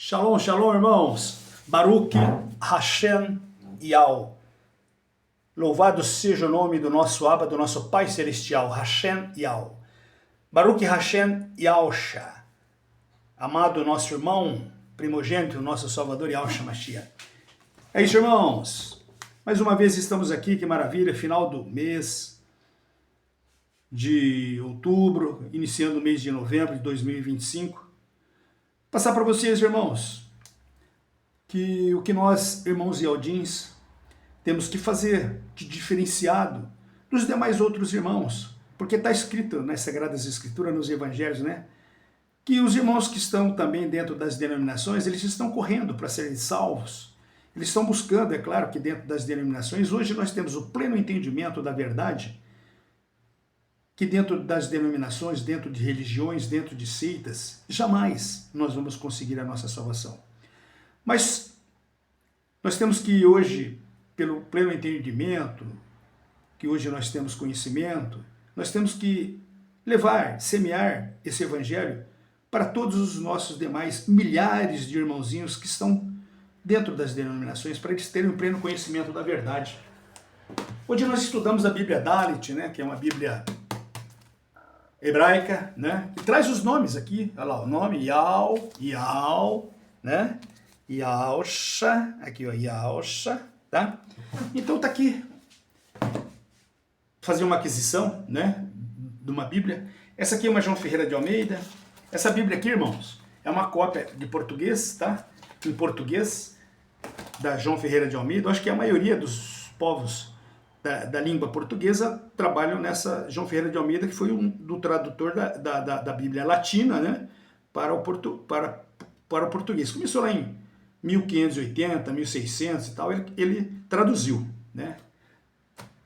Shalom, shalom, irmãos. Baruch Hashem Yao. Louvado seja o nome do nosso Abba, do nosso Pai Celestial, Hashem Yao. Baruch Hashem Yaosha. Amado nosso irmão, primogênito, nosso Salvador Yaosha Mashiach. É isso, irmãos. Mais uma vez estamos aqui, que maravilha, final do mês de outubro, iniciando o mês de novembro de 2025. Passar para vocês, irmãos, que o que nós, irmãos Yaldins, temos que fazer de diferenciado dos demais outros irmãos, porque está escrito nas Sagradas Escrituras, nos Evangelhos, né? Que os irmãos que estão também dentro das denominações, eles estão correndo para serem salvos. Eles estão buscando, é claro que dentro das denominações, hoje nós temos o pleno entendimento da verdade, que dentro das denominações, dentro de religiões, dentro de seitas, jamais nós vamos conseguir a nossa salvação. Mas nós temos que hoje, pelo pleno entendimento, que hoje nós temos conhecimento, nós temos que levar, semear esse evangelho para todos os nossos demais milhares de irmãozinhos que estão dentro das denominações, para eles terem o pleno conhecimento da verdade. Hoje nós estudamos a Bíblia Dalit, né, que é uma Bíblia hebraica, né? E traz os nomes aqui, olha lá, o nome Yao, né? Yaosha, aqui ó, Yaosha, tá? Então tá aqui, fazer uma aquisição, né? De uma Bíblia. Essa aqui é uma João Ferreira de Almeida. Essa Bíblia aqui, irmãos, é uma cópia de português, tá? Em português, da João Ferreira de Almeida. Eu acho que a maioria dos povos da língua portuguesa trabalham nessa João Ferreira de Almeida, que foi do tradutor da Bíblia Latina, né, para o português. Começou lá em 1580, 1600 e tal, ele traduziu, né?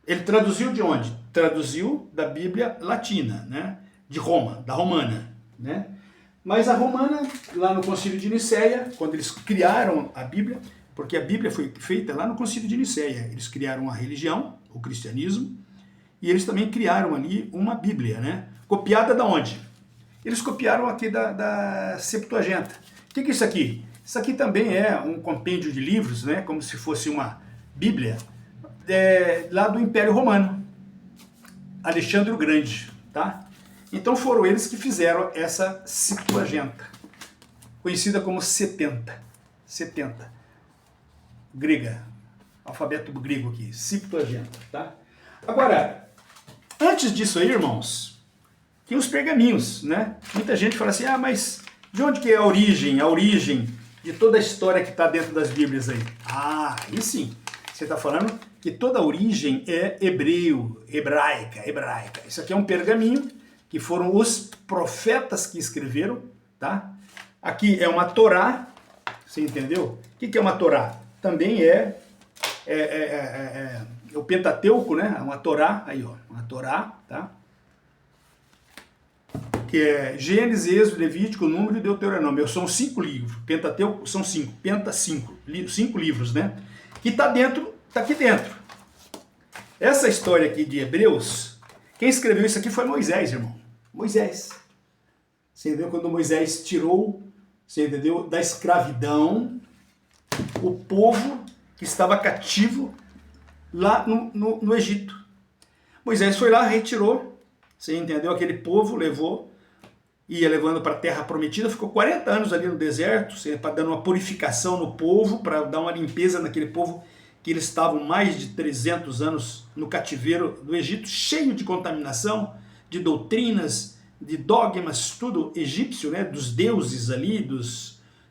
Ele traduziu de onde? Traduziu da Bíblia Latina, né, de Roma, da Romana, né? Mas a Romana, lá no Concílio de Nicéia, quando eles criaram a Bíblia, porque a Bíblia foi feita lá no Concílio de Nicéia, eles criaram a religião, o cristianismo, e eles também criaram ali uma Bíblia, né? Copiada da onde? Eles copiaram aqui da Septuaginta. O que é isso aqui? Isso aqui também é um compêndio de livros, né? Como se fosse uma Bíblia, lá do Império Romano, Alexandre o Grande, tá? Então foram eles que fizeram essa Septuaginta, conhecida como 70, grega, alfabeto grego aqui, Septuaginta, tá? Agora, antes disso aí, irmãos, tem os pergaminhos, né? Muita gente fala assim, mas de onde que é a origem de toda a história que está dentro das Bíblias aí? Aí sim, você está falando que toda a origem é hebraica. Isso aqui é um pergaminho, que foram os profetas que escreveram, tá? Aqui é uma Torá, você entendeu? O que é uma Torá? Também é o Pentateuco, né? Uma Torá, aí ó, uma Torá, tá? Que é Gênesis, Êxodo, Levítico, Número e Deuteronômio. São 5 livros. Pentateuco são 5, 5 livros, né? Que tá aqui dentro. Essa história aqui de Hebreus, quem escreveu isso aqui foi Moisés, irmão. Moisés. Você entendeu? Quando Moisés tirou, você entendeu, da escravidão, o povo que estava cativo lá no Egito. Moisés foi lá, retirou, você entendeu? Aquele povo levou, ia levando para a terra prometida, ficou 40 anos ali no deserto, para dando uma purificação no povo, para dar uma limpeza naquele povo, que eles estavam mais de 300 anos no cativeiro do Egito, cheio de contaminação, de doutrinas, de dogmas, tudo egípcio, né? Dos deuses ali,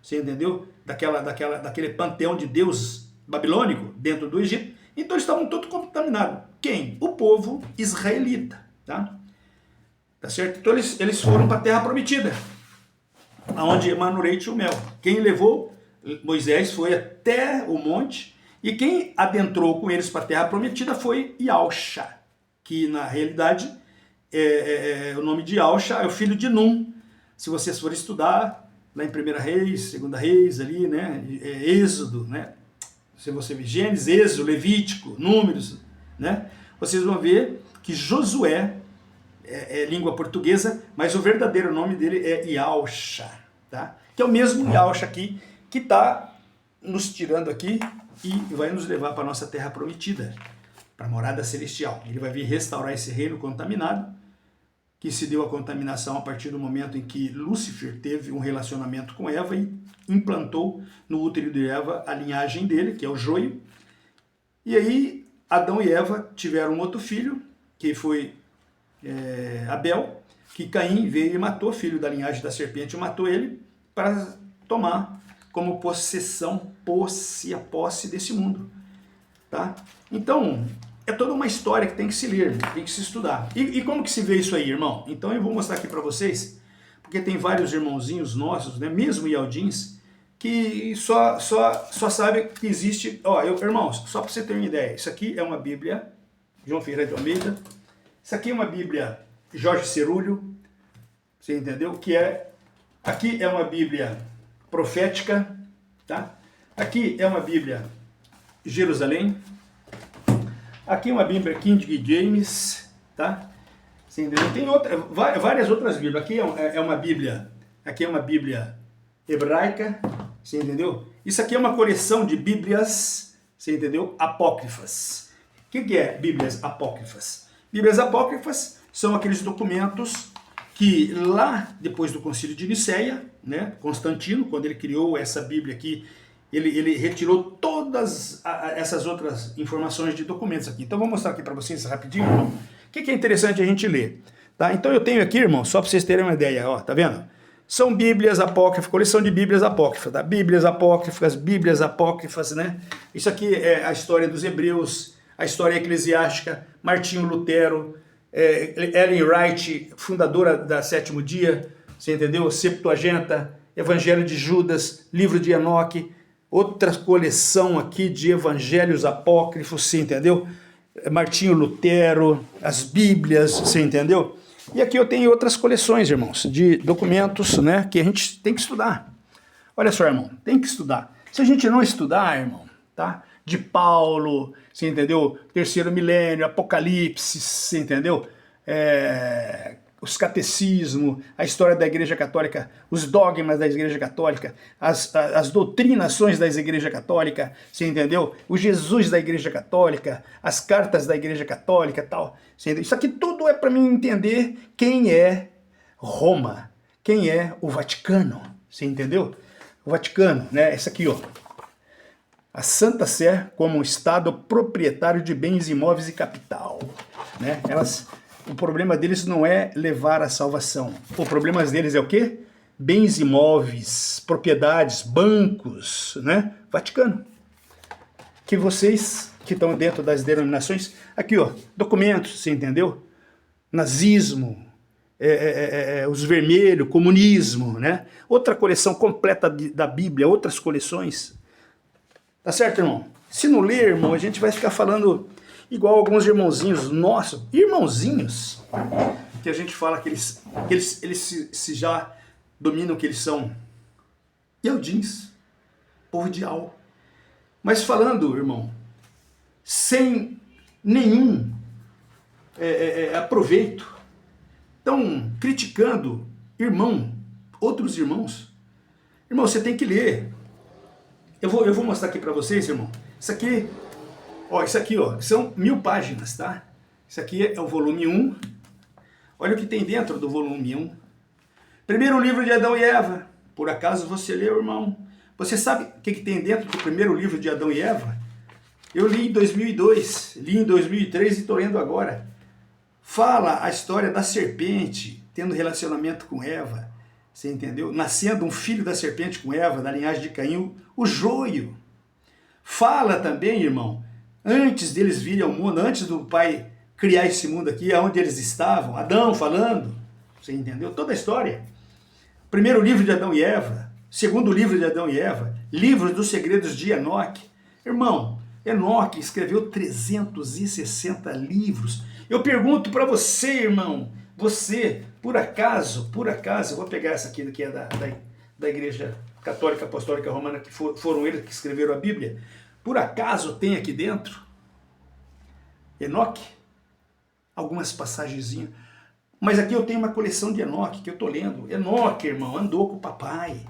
você entendeu? Daquele panteão de deus babilônico dentro do Egito. Então eles estavam todos contaminados. Quem? O povo israelita, tá? Tá certo? Então eles foram para a terra prometida, aonde emana o leite e o mel. Quem levou? Moisés foi até o monte, e quem adentrou com eles para a terra prometida foi Yaosha, que na realidade o nome de Yaosha é o filho de Num. Se vocês forem estudar lá em 1 Reis, 2 Reis, ali, né, Êxodo, né, se você ver Gênesis, Êxodo, Levítico, Números, né, vocês vão ver que Josué é língua portuguesa, mas o verdadeiro nome dele é Yaosha, tá? Que é o mesmo Yaosha aqui que está nos tirando aqui e vai nos levar para a nossa terra prometida, para a morada celestial. Ele vai vir restaurar esse reino contaminado, que se deu a contaminação a partir do momento em que Lúcifer teve um relacionamento com Eva e implantou no útero de Eva a linhagem dele, que é o joio. E aí Adão e Eva tiveram um outro filho, que foi Abel, que Caim veio e matou, filho da linhagem da serpente, matou ele para tomar como possessão, posse desse mundo. Tá? Então, é toda uma história que tem que se ler, tem que se estudar. E como que se vê isso aí, irmão? Então eu vou mostrar aqui para vocês, porque tem vários irmãozinhos nossos, né, mesmo Ialdins, que só sabem que existe... Ó, irmãos, só para você ter uma ideia, isso aqui é uma Bíblia, João Ferreira de Almeida, isso aqui é uma Bíblia Jorge Cerulho, você entendeu? Aqui é uma Bíblia profética, tá? Aqui é uma Bíblia Jerusalém, aqui é uma Bíblia King James, tá? Você entendeu? Tem várias outras Bíblias. Aqui é uma Bíblia hebraica, você entendeu? Isso aqui é uma coleção de Bíblias, você entendeu? Apócrifas. O que é Bíblias apócrifas? Bíblias apócrifas são aqueles documentos que lá depois do Concílio de Nicéia, né, Constantino, quando ele criou essa Bíblia aqui, ele retirou todas essas outras informações de documentos aqui. Então vou mostrar aqui para vocês rapidinho, irmão, o que é interessante a gente ler. Tá? Então eu tenho aqui, irmão, só para vocês terem uma ideia, ó, tá vendo? São Bíblias apócrifas, coleção de Bíblias apócrifas, tá? Bíblias apócrifas, né? Isso aqui é a história dos hebreus, a história eclesiástica, Martinho Lutero, Ellen White, fundadora da Sétimo Dia, você entendeu? Septuaginta, Evangelho de Judas, Livro de Enoque, outra coleção aqui de evangelhos apócrifos, você entendeu? Martinho Lutero, as Bíblias, você entendeu? E aqui eu tenho outras coleções, irmãos, de documentos, né, que a gente tem que estudar. Olha só, irmão, tem que estudar. Se a gente não estudar, irmão, tá? De Paulo, você entendeu? Terceiro milênio, Apocalipse, você entendeu? Os catecismos, a história da Igreja Católica, os dogmas da Igreja Católica, as doutrinações da Igreja Católica, você entendeu? O Jesus da Igreja Católica, as cartas da Igreja Católica, tal. Você entendeu? Isso aqui tudo é para mim entender quem é Roma, quem é o Vaticano, você entendeu? O Vaticano, né? Esse aqui, ó. A Santa Sé como um Estado proprietário de bens imóveis e capital, né? O problema deles não é levar a salvação. O problema deles é o quê? Bens imóveis, propriedades, bancos, né? Vaticano. Que vocês que estão dentro das denominações, aqui ó, documentos, você entendeu? Nazismo, os vermelhos, comunismo, né? Outra coleção completa da Bíblia, outras coleções. Tá certo, irmão? Se não ler, irmão, a gente vai ficar falando igual alguns irmãozinhos nossos, irmãozinhos, que a gente fala que eles se já dominam que eles são Ialdins, povo de Al. Mas falando, irmão, sem nenhum aproveito, estão criticando outros irmãos. Irmão, você tem que ler. Eu vou mostrar aqui para vocês, irmão. Isso aqui, ó, são 1000 páginas, tá? Isso aqui é o volume 1. Olha o que tem dentro do volume 1. Primeiro livro de Adão e Eva. Por acaso você leu, irmão? Você sabe o que tem dentro do primeiro livro de Adão e Eva? Eu li em 2002, li em 2003 e estou lendo agora. Fala a história da serpente tendo relacionamento com Eva. Você entendeu? Nascendo um filho da serpente com Eva, da linhagem de Caim, o joio. Fala também, irmão, antes deles virem ao mundo, antes do pai criar esse mundo aqui, aonde eles estavam, Adão falando, você entendeu? Toda a história. Primeiro livro de Adão e Eva, segundo livro de Adão e Eva, livro dos segredos de Enoque. Irmão, Enoque escreveu 360 livros. Eu pergunto para você, irmão, você, por acaso, eu vou pegar essa aqui que é da Igreja Católica Apostólica Romana, que foram eles que escreveram a Bíblia, por acaso tem aqui dentro Enoque? Algumas passagenzinhas. Mas aqui eu tenho uma coleção de Enoque que eu estou lendo. Enoque, irmão, andou com o papai.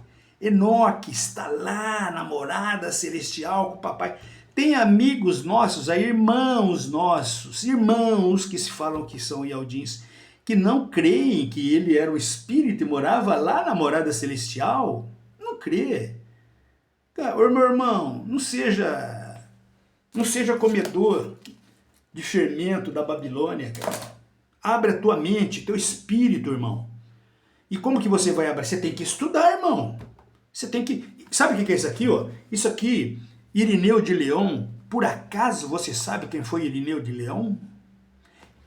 Enoque está lá na morada celestial com o papai. Tem amigos nossos, aí, irmãos nossos, irmãos que se falam que são Ialdins, que não creem que ele era o Espírito e morava lá na morada celestial. Não crê. Ô, meu irmão, não seja comedor de fermento da Babilônia, cara. Abre a tua mente, teu espírito, irmão. E como que você vai abrir? Você tem que estudar, irmão. Você tem que... Sabe o que é isso aqui, ó? Isso aqui, Irineu de Leão. Por acaso você sabe quem foi Irineu de Leão?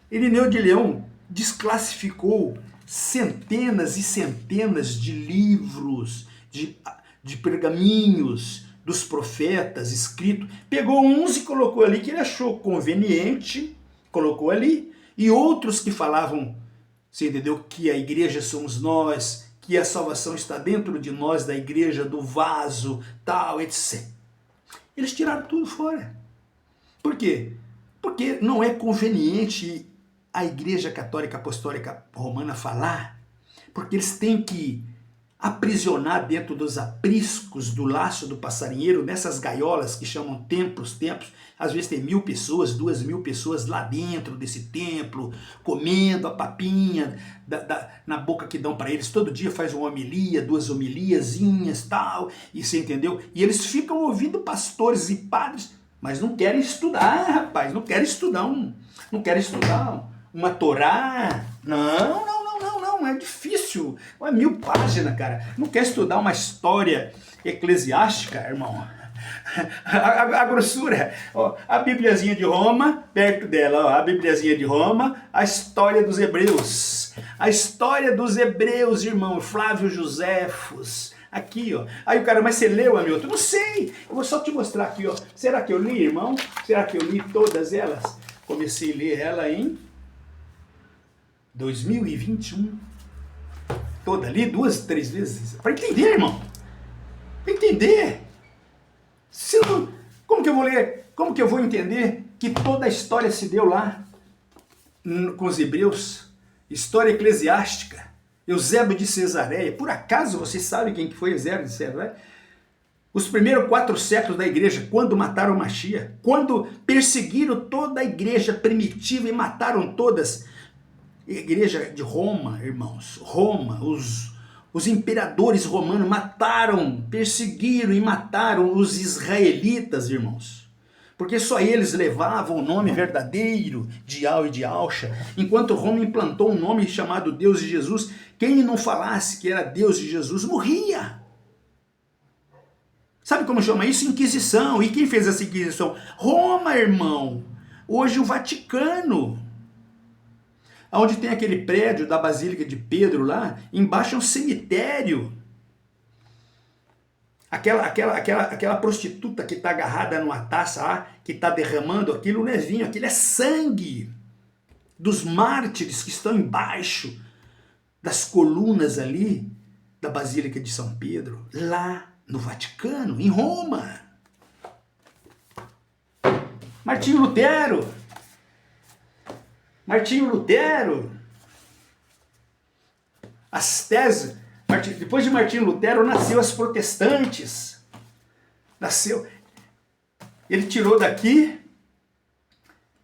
Irineu de Leão desclassificou centenas e centenas de livros, de pergaminhos dos profetas escritos. Pegou uns e colocou ali que ele achou conveniente, colocou ali, e outros que falavam, você entendeu, que a igreja somos nós, que a salvação está dentro de nós, da igreja, do vaso, tal, etc. Eles tiraram tudo fora. Por quê? Porque não é conveniente a Igreja Católica Apostólica Romana falar, porque eles têm que aprisionar dentro dos apriscos do laço do passarinheiro, nessas gaiolas que chamam templos, às vezes tem 1.000 pessoas, 2.000 pessoas lá dentro desse templo, comendo a papinha na boca que dão para eles, todo dia faz uma homilia, 2 homiliazinhas, tal, e você entendeu? E eles ficam ouvindo pastores e padres, mas não querem estudar, rapaz, não querem estudar uma Torá, não, é difícil, é 1000 páginas, cara, não quer estudar uma história eclesiástica, irmão, a grossura, ó, a Bibliazinha de Roma, perto dela, ó, a Bibliazinha de Roma, a história dos hebreus, irmão, Flávio Joséfos, aqui, ó, aí o cara, mas você leu, Hamilton? Não sei, eu vou só te mostrar aqui, ó, será que eu li, irmão? Será que eu li todas elas? Comecei a ler ela em 2021, toda ali, 2, 3 vezes, para entender, irmão, para entender. Não, como que eu vou ler? Como que eu vou entender que toda a história se deu lá com os hebreus? História eclesiástica, Eusébio de Cesareia. Por acaso você sabe quem que foi Eusébio de Cesareia? Os primeiros 4 séculos da igreja, quando mataram Machia, quando perseguiram toda a igreja primitiva e mataram todas. Igreja de Roma, irmãos, Roma, os imperadores romanos mataram, perseguiram e mataram os israelitas, irmãos. Porque só eles levavam o nome verdadeiro de Al e de Alcha, enquanto Roma implantou um nome chamado Deus de Jesus. Quem não falasse que era Deus de Jesus morria. Sabe como chama isso? Inquisição. E quem fez essa Inquisição? Roma, irmão. Hoje o Vaticano. Onde tem aquele prédio da Basílica de Pedro lá, embaixo é um cemitério. Aquela prostituta que está agarrada numa taça lá, que está derramando, aquilo não é vinho, aquilo é sangue dos mártires que estão embaixo das colunas ali da Basílica de São Pedro, lá no Vaticano, em Roma. Martinho Lutero, as teses, depois de Martinho Lutero nasceu as protestantes, ele tirou daqui,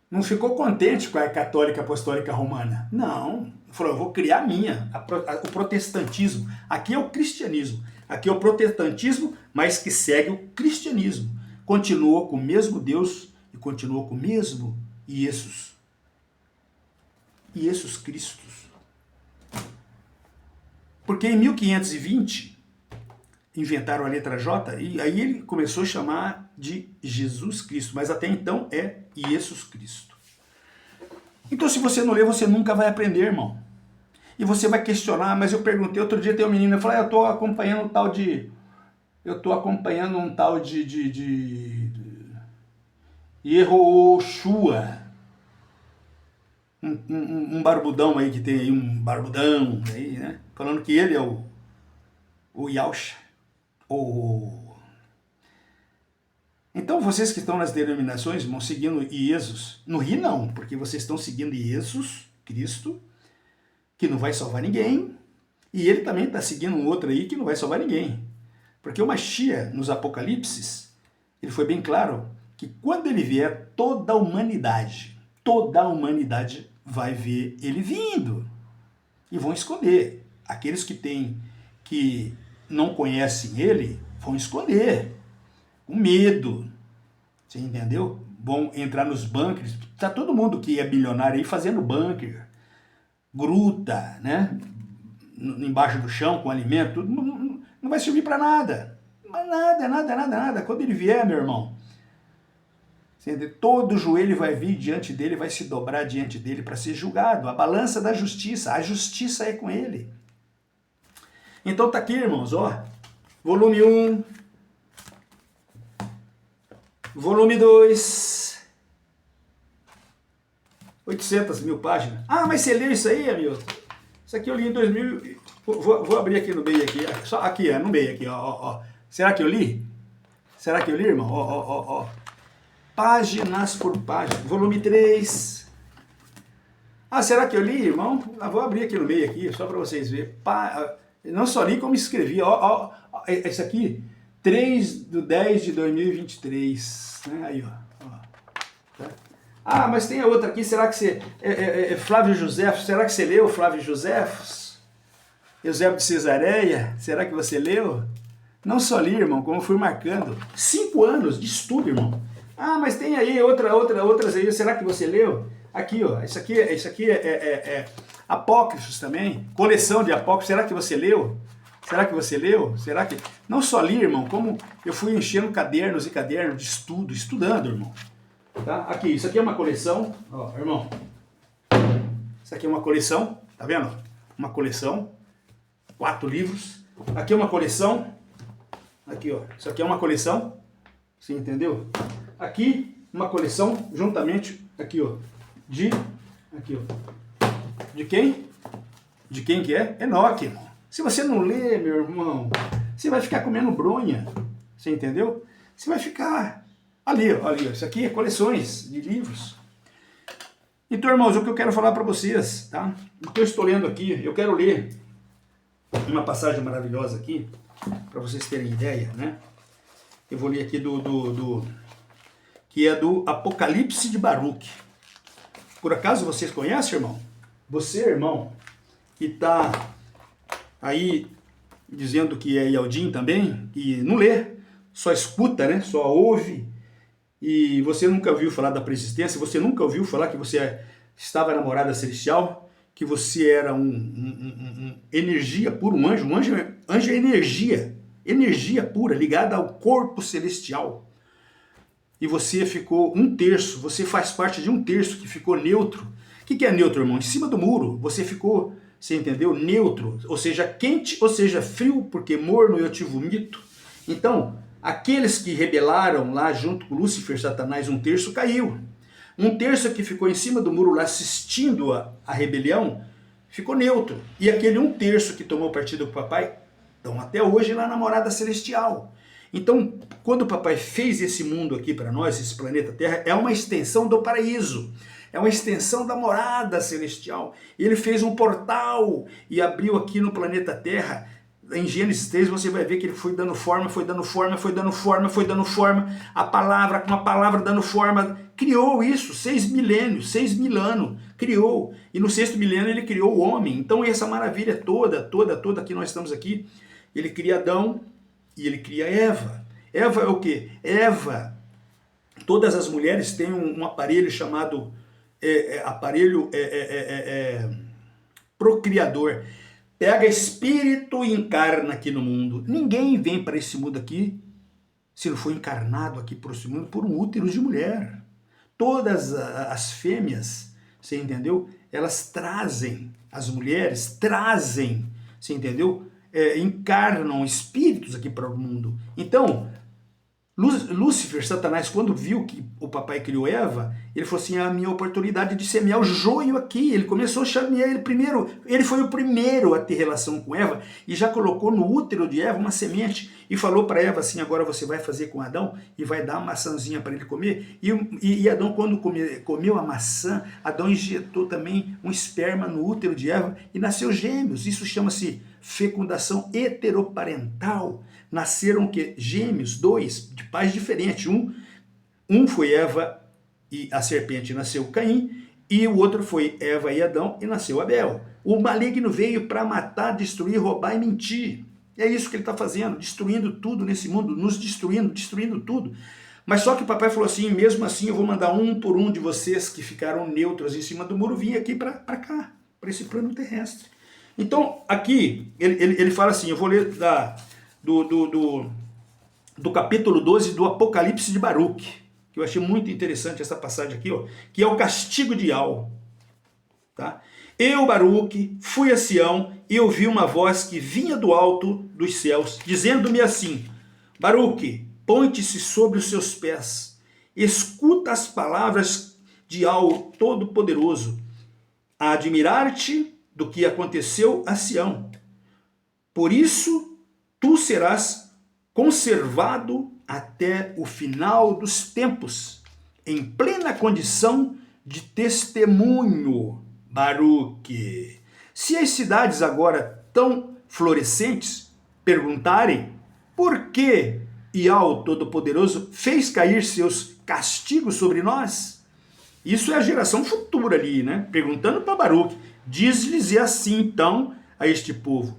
não ficou contente com a católica apostólica romana, não, falou, eu vou criar a minha, o protestantismo, aqui é o cristianismo, aqui é o protestantismo, mas que segue o cristianismo, continuou com o mesmo Deus e continuou com o mesmo Jesus Cristo. Porque em 1520 inventaram a letra J e aí ele começou a chamar de Jesus Cristo, mas até então é Jesus Cristo. Então se você não ler, você nunca vai aprender, irmão. E você vai questionar, mas eu perguntei, outro dia tem um menino, eu falei, eu estou acompanhando um tal de Yehoshua. Um barbudão aí, que tem aí um barbudão aí, né? Falando que ele é o Yahshua. Então vocês que estão nas denominações, vão seguindo Jesus, não ri não, porque vocês estão seguindo Jesus Cristo, que não vai salvar ninguém, e ele também está seguindo um outro aí que não vai salvar ninguém. Porque o Mashiach, nos Apocalipses, ele foi bem claro que quando ele vier, toda a humanidade vai ver ele vindo. E vão esconder. Aqueles que não conhecem ele, vão esconder. Com medo. Você entendeu? Vão entrar nos bunkers. Tá todo mundo que é bilionário aí fazendo bunker. Gruta, né? Embaixo do chão, com alimento, tudo. Não vai servir para nada. Mas nada. Quando ele vier, meu irmão, todo joelho vai vir diante dele, vai se dobrar diante dele para ser julgado. A balança da justiça. A justiça é com ele. Então tá aqui, irmãos, ó. Volume 1. Volume 2. 800 mil páginas. Ah, mas você leu isso aí, Hamilton? Isso aqui eu li em 2000. Vou abrir aqui no meio aqui. Só aqui, no meio aqui, ó. Será que eu li? Será que eu li, irmão? Ó. Páginas por página. Volume 3. Ah, será que eu li, irmão? Vou abrir aqui no meio aqui, só para vocês verem. Não só li, como escrevi. Ó, esse aqui, 3/10/2023. Né? Aí, ó. Tá? Ah, mas tem a outra aqui, será que você... Flávio Josefo, será que você leu Flávio Josefo? Eusébio de Cesareia, será que você leu? Não só li, irmão, como fui marcando. 5 anos de estudo, irmão. Ah, mas tem aí outras aí, será que você leu? Aqui, ó, isso aqui é apócrifos também, coleção de apócrifos, será que você leu? Será que você leu? Será que... Não só li, irmão, como eu fui enchendo cadernos e cadernos de estudo, estudando, irmão. Tá? Aqui, isso aqui é uma coleção, ó, irmão. Isso aqui é uma coleção, tá vendo? Uma coleção, 4 livros. Aqui é uma coleção, aqui, ó, isso aqui é uma coleção, você entendeu? Aqui, uma coleção, juntamente, aqui, ó, aqui, ó, de quem? De quem que é? Enoque, irmão. Se você não lê, meu irmão, você vai ficar comendo bronha, você entendeu? Você vai ficar ali, ó, isso aqui é coleções de livros. Então, irmãos, o que eu quero falar para vocês, tá? O que eu estou lendo aqui, eu quero ler uma passagem maravilhosa aqui, para vocês terem ideia, né? Eu vou ler aqui que é do Apocalipse de Baruque. Por acaso vocês conhecem, irmão? Você, irmão, que está aí dizendo que é Yaldim também, e não lê, só escuta, né? Só ouve, e você nunca ouviu falar da preexistência, você nunca ouviu falar que você estava na morada celestial, que você era energia pura, um anjo é energia pura, ligada ao corpo celestial. E você ficou 1/3, você faz parte de 1/3 que ficou neutro. O que é neutro, irmão? Em cima do muro, você ficou, você entendeu? Neutro, ou seja, quente, ou seja, frio, porque morno eu te vomito. Então, aqueles que rebelaram lá junto com Lúcifer, Satanás, 1/3 caiu. 1/3 que ficou em cima do muro lá assistindo a rebelião, ficou neutro. E aquele 1/3 que tomou partido com o papai, estão até hoje lá na morada celestial. Então, quando o papai fez esse mundo aqui para nós, esse planeta Terra, é uma extensão do paraíso. É uma extensão da morada celestial. Ele fez um portal e abriu aqui no planeta Terra. Em Gênesis 3 você vai ver que ele foi dando forma, foi dando forma, foi dando forma, foi dando forma. A palavra, com a palavra dando forma, criou isso, 6 milênios, 6.000 anos, criou. E no 6º milênio ele criou o homem. Então essa maravilha toda que nós estamos aqui, ele cria Adão e ele cria Eva. Eva é o quê? Eva, todas as mulheres têm um aparelho chamado aparelho procriador. Pega espírito e encarna aqui no mundo. Ninguém vem para esse mundo aqui se não for encarnado aqui por esse mundo por um útero de mulher. Todas as fêmeas, você entendeu? Elas trazem, as mulheres trazem, você entendeu? Encarnam espíritos aqui para o mundo. Então, Lúcifer, Satanás, quando viu que o papai criou Eva, ele falou assim, a minha oportunidade de semear o joio aqui. Ele começou a semear ele foi o primeiro a ter relação com Eva e já colocou no útero de Eva uma semente e falou para Eva assim, agora você vai fazer com Adão e vai dar uma maçãzinha para ele comer. E Adão, quando comeu a maçã, Adão injetou também um esperma no útero de Eva e nasceu gêmeos. Isso chama-se fecundação heteroparental. Nasceram o quê? Gêmeos, dois, de pais diferentes. Um foi Eva e a serpente nasceu Caim, e o outro foi Eva e Adão e nasceu Abel. O maligno veio para matar, destruir, roubar e mentir. É isso que ele está fazendo, destruindo tudo nesse mundo, nos destruindo tudo. Mas só que o papai falou assim, mesmo assim eu vou mandar um por um de vocês que ficaram neutros em cima do muro, vir aqui para cá, para esse plano terrestre. Então, aqui, ele fala assim, eu vou ler do capítulo 12 do Apocalipse de Baruque, que eu achei muito interessante essa passagem aqui, ó, que é o castigo de Ial. Tá? Eu, Baruque, fui a Sião e ouvi uma voz que vinha do alto dos céus, dizendo-me assim, Baruque, ponte-se sobre os seus pés, escuta as palavras de Ial Todo-Poderoso, a admirar-te do que aconteceu a Sião. Por isso, tu serás conservado até o final dos tempos, em plena condição de testemunho, Baruque. Se as cidades agora tão florescentes perguntarem por que Ial Todo-Poderoso fez cair seus castigos sobre nós, isso é a geração futura ali, né? Perguntando para Baruque, diz-lhes assim então a este povo,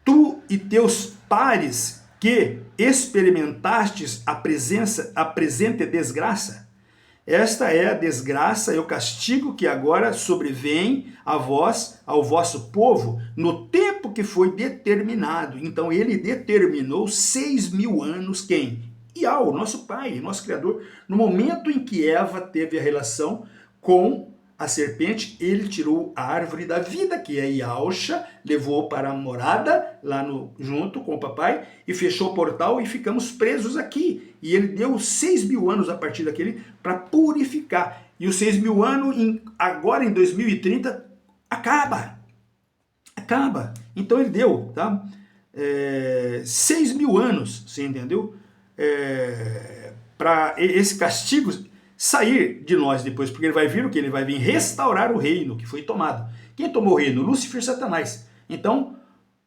tu e teus pares que experimentastes a presente desgraça, esta é a desgraça e o castigo que agora sobrevém a vós, ao vosso povo, no tempo que foi determinado. Então ele determinou 6.000 anos, quem? Ial, nosso pai, nosso criador. No momento em que Eva teve a relação com a serpente, ele tirou a árvore da vida, que é Ialcha, levou para a morada, lá junto com o papai, e fechou o portal e ficamos presos aqui. E ele deu 6.000 anos a partir daquele para purificar. E os 6.000 anos, agora em 2030, acaba. Acaba. Então ele deu, tá? 6.000 anos, você entendeu? Para esse castigo sair de nós depois, porque ele vai vir o que? Ele vai vir restaurar o reino que foi tomado. Quem tomou o reino? Lúcifer e Satanás. Então,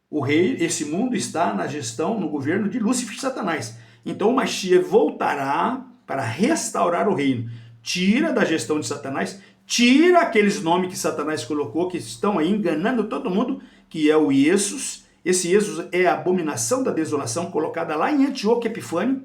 o rei, esse mundo está na gestão, no governo de Lúcifer e Satanás. Então o Mashiach voltará para restaurar o reino. Tira da gestão de Satanás, tira aqueles nomes que Satanás colocou, que estão aí enganando todo mundo, que é o Iesus. Esse Iesus é a abominação da desolação, colocada lá em Antíoco Epifânio,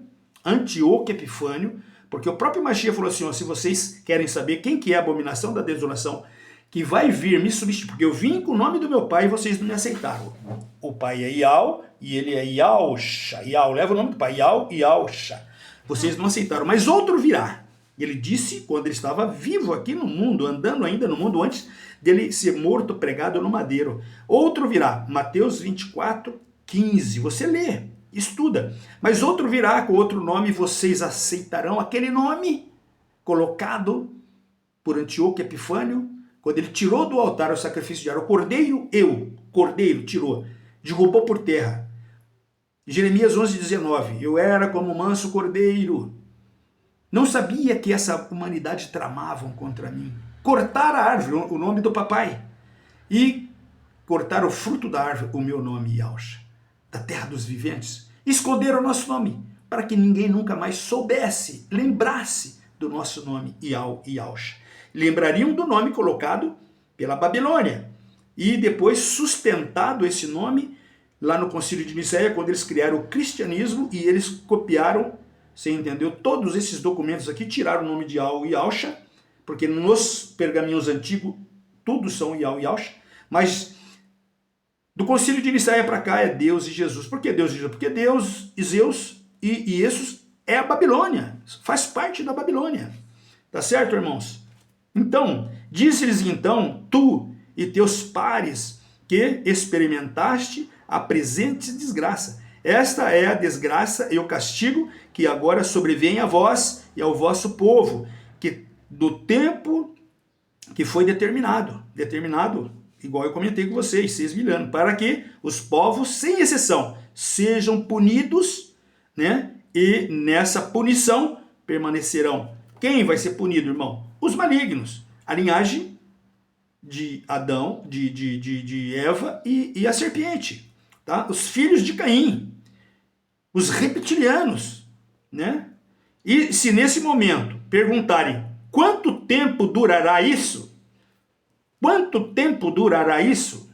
porque o próprio Mashiach falou assim, ó, se vocês querem saber quem que é a abominação da desolação, que vai vir me substituir, porque eu vim com o nome do meu pai e vocês não me aceitaram. O pai é Ial e ele é Ialcha. Ial leva o nome do pai, Ial e Ialcha. Vocês não aceitaram, mas outro virá. Ele disse quando ele estava vivo aqui no mundo, andando ainda no mundo, antes dele ser morto, pregado no madeiro. Outro virá, Mateus 24, 15. Você lê, estuda. Mas outro virá com outro nome, vocês aceitarão aquele nome colocado por Antíoco Epifânio, quando ele tirou do altar o sacrifício diário, o cordeiro tirou, derrubou por terra. Jeremias 11:19, eu era como manso cordeiro, não sabia que essa humanidade tramavam contra mim. Cortar a árvore, o nome do papai, e cortar o fruto da árvore, o meu nome, Ialcha, da terra dos viventes. Esconderam o nosso nome, para que ninguém nunca mais soubesse, lembrasse do nosso nome, Ial e Ialcha. Lembrariam do nome colocado pela Babilônia. E depois sustentado esse nome lá no Concílio de Nicéia, quando eles criaram o cristianismo e eles copiaram, você entendeu? Todos esses documentos aqui tiraram o nome de Ial e Ialcha, porque nos pergaminhos antigos tudo são Ial e Ialcha, mas do Concílio de Nicéia para cá é Deus e Jesus. Por que Deus e Jesus? Porque Deus e Zeus e Iesus é a Babilônia, faz parte da Babilônia. Tá certo, irmãos? Então, disse-lhes então, tu e teus pares que experimentaste a presente desgraça. Esta é a desgraça e o castigo que agora sobrevém a vós e ao vosso povo, que do tempo que foi determinado, igual eu comentei com vocês, 6.000 anos, para que os povos, sem exceção, sejam punidos, né? E nessa punição permanecerão. Quem vai ser punido, irmão? Os malignos, a linhagem de Adão, de Eva e a serpente, tá? Os filhos de Caim, os reptilianos, né? E se nesse momento perguntarem quanto tempo durará isso, quanto tempo durará isso,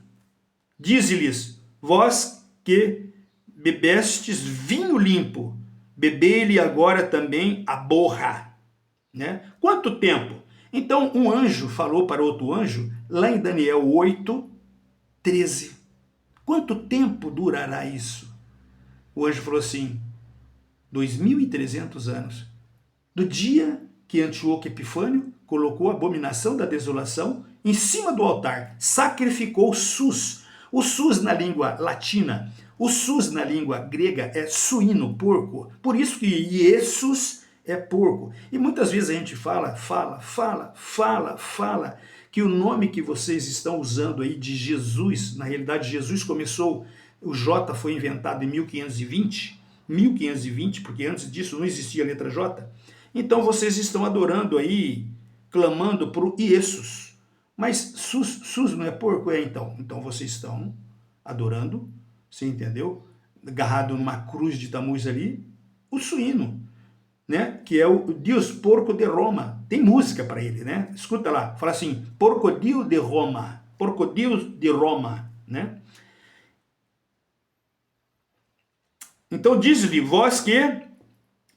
dize-lhes, vós que bebestes vinho limpo, bebei-lhe agora também a borra, né? Quanto tempo? Então um anjo falou para outro anjo, lá em Daniel 8:13. Quanto tempo durará isso? O anjo falou assim, 2.300 anos. Do dia que Antíoco Epifânio colocou a abominação da desolação em cima do altar, sacrificou sus. O sus na língua latina, o sus na língua grega é suíno, porco. Por isso que Jesus é porco. E muitas vezes a gente fala que o nome que vocês estão usando aí de Jesus, na realidade Jesus começou, o J foi inventado em 1520, porque antes disso não existia a letra J. Então vocês estão adorando aí, clamando para o Iesus. Mas sus não é porco? É então. Então vocês estão adorando, você entendeu? Agarrado numa cruz de Tamuz ali, o suíno, né? Que é o Deus porco de Roma. Tem música para ele, né? Escuta lá, fala assim, porcodio de Roma, porcodio de Roma, né? Então diz-lhe, vós que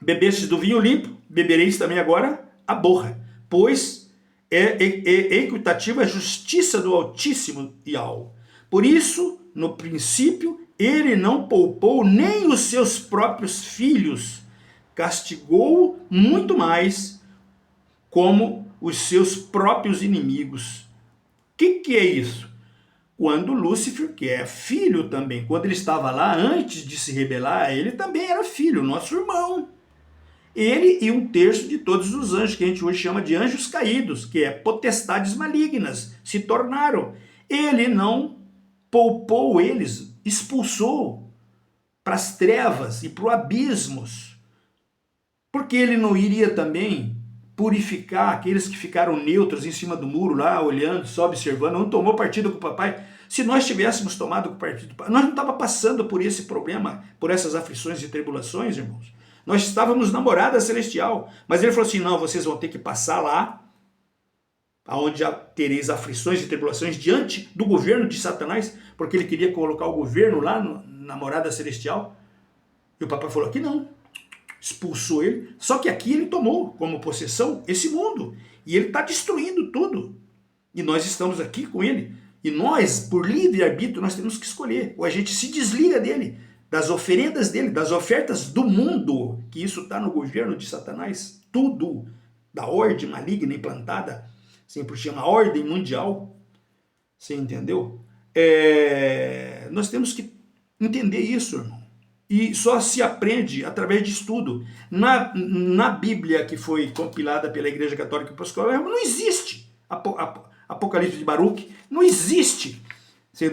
bebestes do vinho limpo, bebereis também agora a borra, pois é equitativa a justiça do Altíssimo Yahweh. Por isso, no princípio, ele não poupou nem os seus próprios filhos, castigou muito mais como os seus próprios inimigos. O que é isso? Quando Lúcifer, que é filho também, quando ele estava lá, antes de se rebelar, ele também era filho, nosso irmão. Ele e 1/3 de todos os anjos, que a gente hoje chama de anjos caídos, que é potestades malignas, se tornaram. Ele não poupou eles, expulsou para as trevas e para o abismos. Porque ele não iria também purificar aqueles que ficaram neutros em cima do muro lá, olhando, só observando, não tomou partido com o papai. Se nós tivéssemos tomado partido com o papai, nós não estávamos passando por esse problema, por essas aflições e tribulações, irmãos. Nós estávamos na morada celestial, mas ele falou assim, não, vocês vão ter que passar lá, aonde já tereis aflições e tribulações diante do governo de Satanás, porque ele queria colocar o governo lá na morada celestial. E o papai falou que não, expulsou ele, só que aqui ele tomou como possessão esse mundo, e ele está destruindo tudo, e nós estamos aqui com ele, e nós, por livre-arbítrio, nós temos que escolher, ou a gente se desliga dele, das oferendas dele, das ofertas do mundo, que isso está no governo de Satanás, tudo, da ordem maligna implantada, sempre chama ordem mundial, você entendeu? Nós temos que entender isso, irmão. E só se aprende através de estudo. Na Bíblia que foi compilada pela Igreja Católica Apostólica, não existe Apocalipse de Baruque, não existe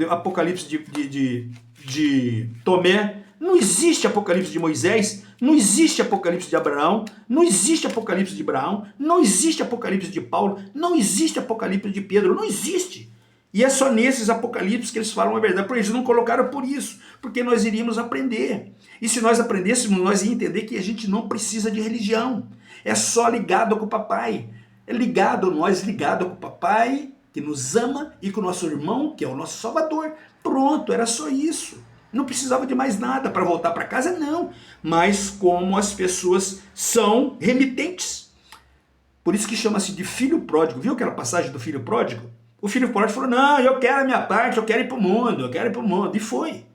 Apocalipse de Tomé, não existe Apocalipse de Moisés, não existe Apocalipse de Abraão, não existe Apocalipse de Abraão, não existe Apocalipse de Paulo, não existe Apocalipse de Pedro, não existe. E é só nesses apocalipses que eles falam a verdade. Por eles não colocaram por isso, porque nós iríamos aprender. E se nós aprendêssemos, nós íamos entender que a gente não precisa de religião. É só ligado com o papai. É ligado, nós ligado com o papai, que nos ama, e com o nosso irmão, que é o nosso salvador. Pronto, era só isso. Não precisava de mais nada para voltar para casa, não. Mas como as pessoas são remitentes. Por isso que chama-se de filho pródigo. Viu aquela passagem do filho pródigo? O filho pródigo falou, não, eu quero a minha parte, eu quero ir para o mundo, eu quero ir para o mundo. E foi.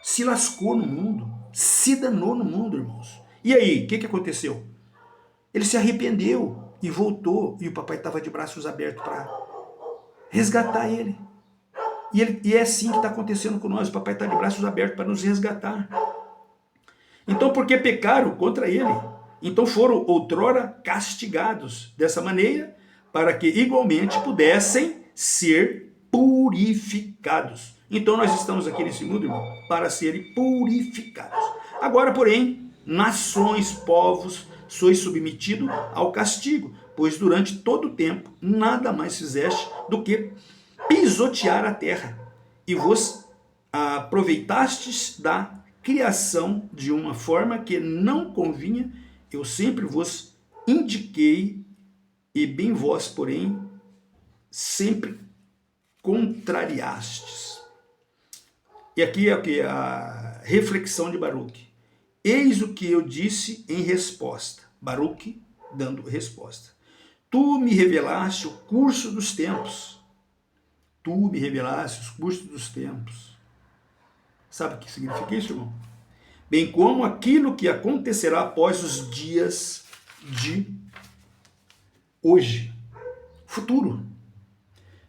Se lascou no mundo, se danou no mundo, irmãos. E aí, o que aconteceu? Ele se arrependeu e voltou, e o papai estava de braços abertos para resgatar ele. E é assim que está acontecendo com nós, o papai está de braços abertos para nos resgatar. Então, porque pecaram contra ele, então foram outrora castigados dessa maneira, para que igualmente pudessem ser purificados. Então nós estamos aqui nesse mundo, irmão, para serem purificados. Agora, porém, nações, povos, sois submetidos ao castigo, pois durante todo o tempo nada mais fizeste do que pisotear a terra, e vos aproveitastes da criação de uma forma que não convinha. Eu sempre vos indiquei, e bem vós, porém, sempre contrariastes. E aqui é o que? A reflexão de Baruque. Eis o que eu disse em resposta. Baruque dando resposta. Tu me revelaste o curso dos tempos. Tu me revelaste os cursos dos tempos. Sabe o que significa isso, irmão? Bem como aquilo que acontecerá após os dias de hoje. Futuro.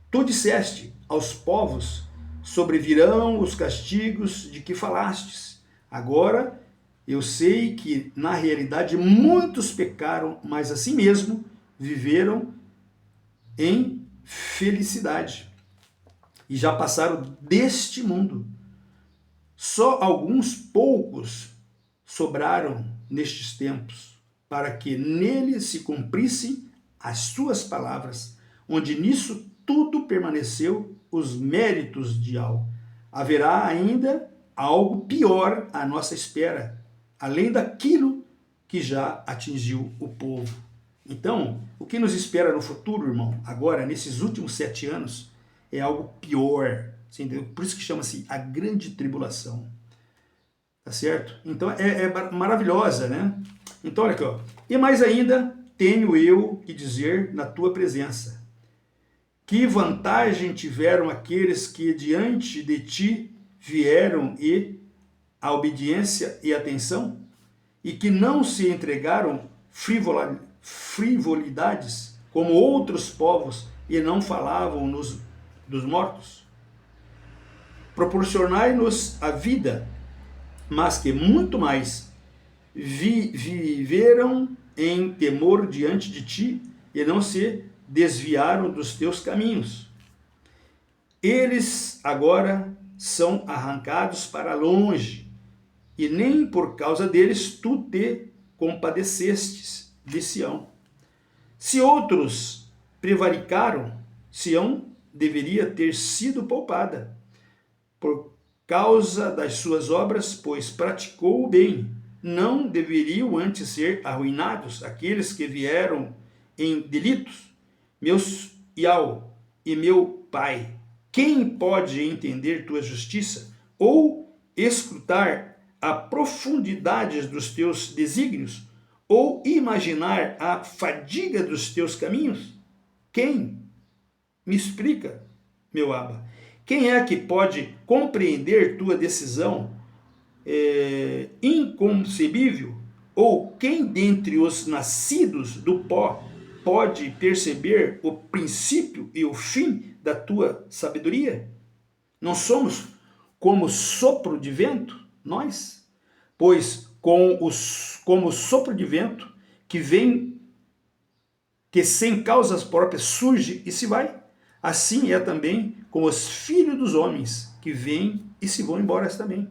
Tu disseste aos povos, sobrevirão os castigos de que falastes. Agora eu sei que na realidade muitos pecaram, mas assim mesmo viveram em felicidade e já passaram deste mundo. Só alguns poucos sobraram nestes tempos, para que nele se cumprissem as suas palavras, onde nisso tudo permaneceu os méritos de Al. Haverá ainda algo pior à nossa espera, além daquilo que já atingiu o povo. Então, o que nos espera no futuro, irmão, agora, nesses últimos 7 anos, é algo pior. Você entendeu? Por isso que chama-se a grande tribulação. Tá certo? Então, é maravilhosa, né? Então, olha aqui, ó. E mais ainda, tenho eu que dizer na tua presença. Que vantagem tiveram aqueles que diante de ti vieram e a obediência e atenção, e que não se entregaram frivolidades como outros povos e não falavam dos mortos? Proporcionai-nos a vida, mas que muito mais viveram em temor diante de ti e não se desviaram dos teus caminhos. Eles agora são arrancados para longe, e nem por causa deles tu te compadecestes de Sião. Se outros prevaricaram, Sião deveria ter sido poupada por causa das suas obras, pois praticou o bem. Não deveriam antes ser arruinados aqueles que vieram em delitos? Meus Iau e meu Pai, quem pode entender tua justiça ou escrutar a profundidade dos teus desígnios ou imaginar a fadiga dos teus caminhos? Quem? Me explica, meu Abba. Quem é que pode compreender tua decisão inconcebível? Ou quem dentre os nascidos do pó pode perceber o princípio e o fim da tua sabedoria? Não somos como sopro de vento, nós? Pois como sopro de vento que vem, que sem causas próprias surge e se vai, assim é também com os filhos dos homens, que vêm e se vão embora também.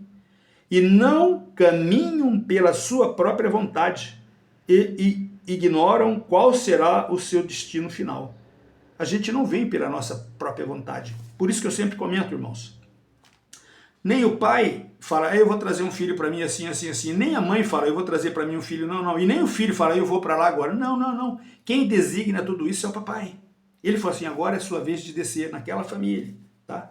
E não caminham pela sua própria vontade, e ignoram qual será o seu destino final. A gente não vem pela nossa própria vontade. Por isso que eu sempre comento, irmãos. Nem o pai fala, eu vou trazer um filho para mim assim, assim, assim. Nem a mãe fala, eu vou trazer para mim um filho. Não, não. E nem o filho fala, eu vou para lá agora. Não, não, não. Quem designa tudo isso é o papai. Ele falou assim, agora é sua vez de descer naquela família. Tá?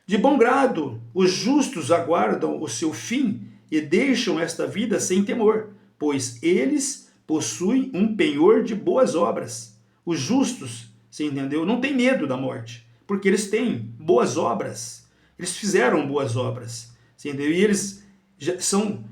De bom grado, os justos aguardam o seu fim e deixam esta vida sem temor, pois eles possuem um penhor de boas obras. Os justos, você entendeu? Não tem medo da morte, porque eles têm boas obras. Eles fizeram boas obras, você entendeu? E eles já são,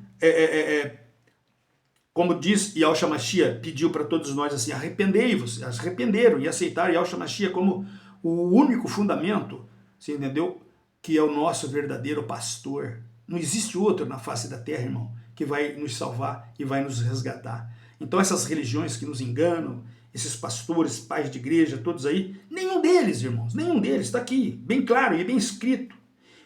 como diz Yahshua Mashiach, pediu para todos nós assim, arrependei-vos, arrependeram e aceitaram Yahshua Mashiach como o único fundamento, você entendeu? Que é o nosso verdadeiro pastor. Não existe outro na face da terra, irmão, que vai nos salvar e vai nos resgatar. Então essas religiões que nos enganam, esses pastores, pais de igreja, todos aí, nenhum deles, irmãos, nenhum deles, está aqui, bem claro e bem escrito.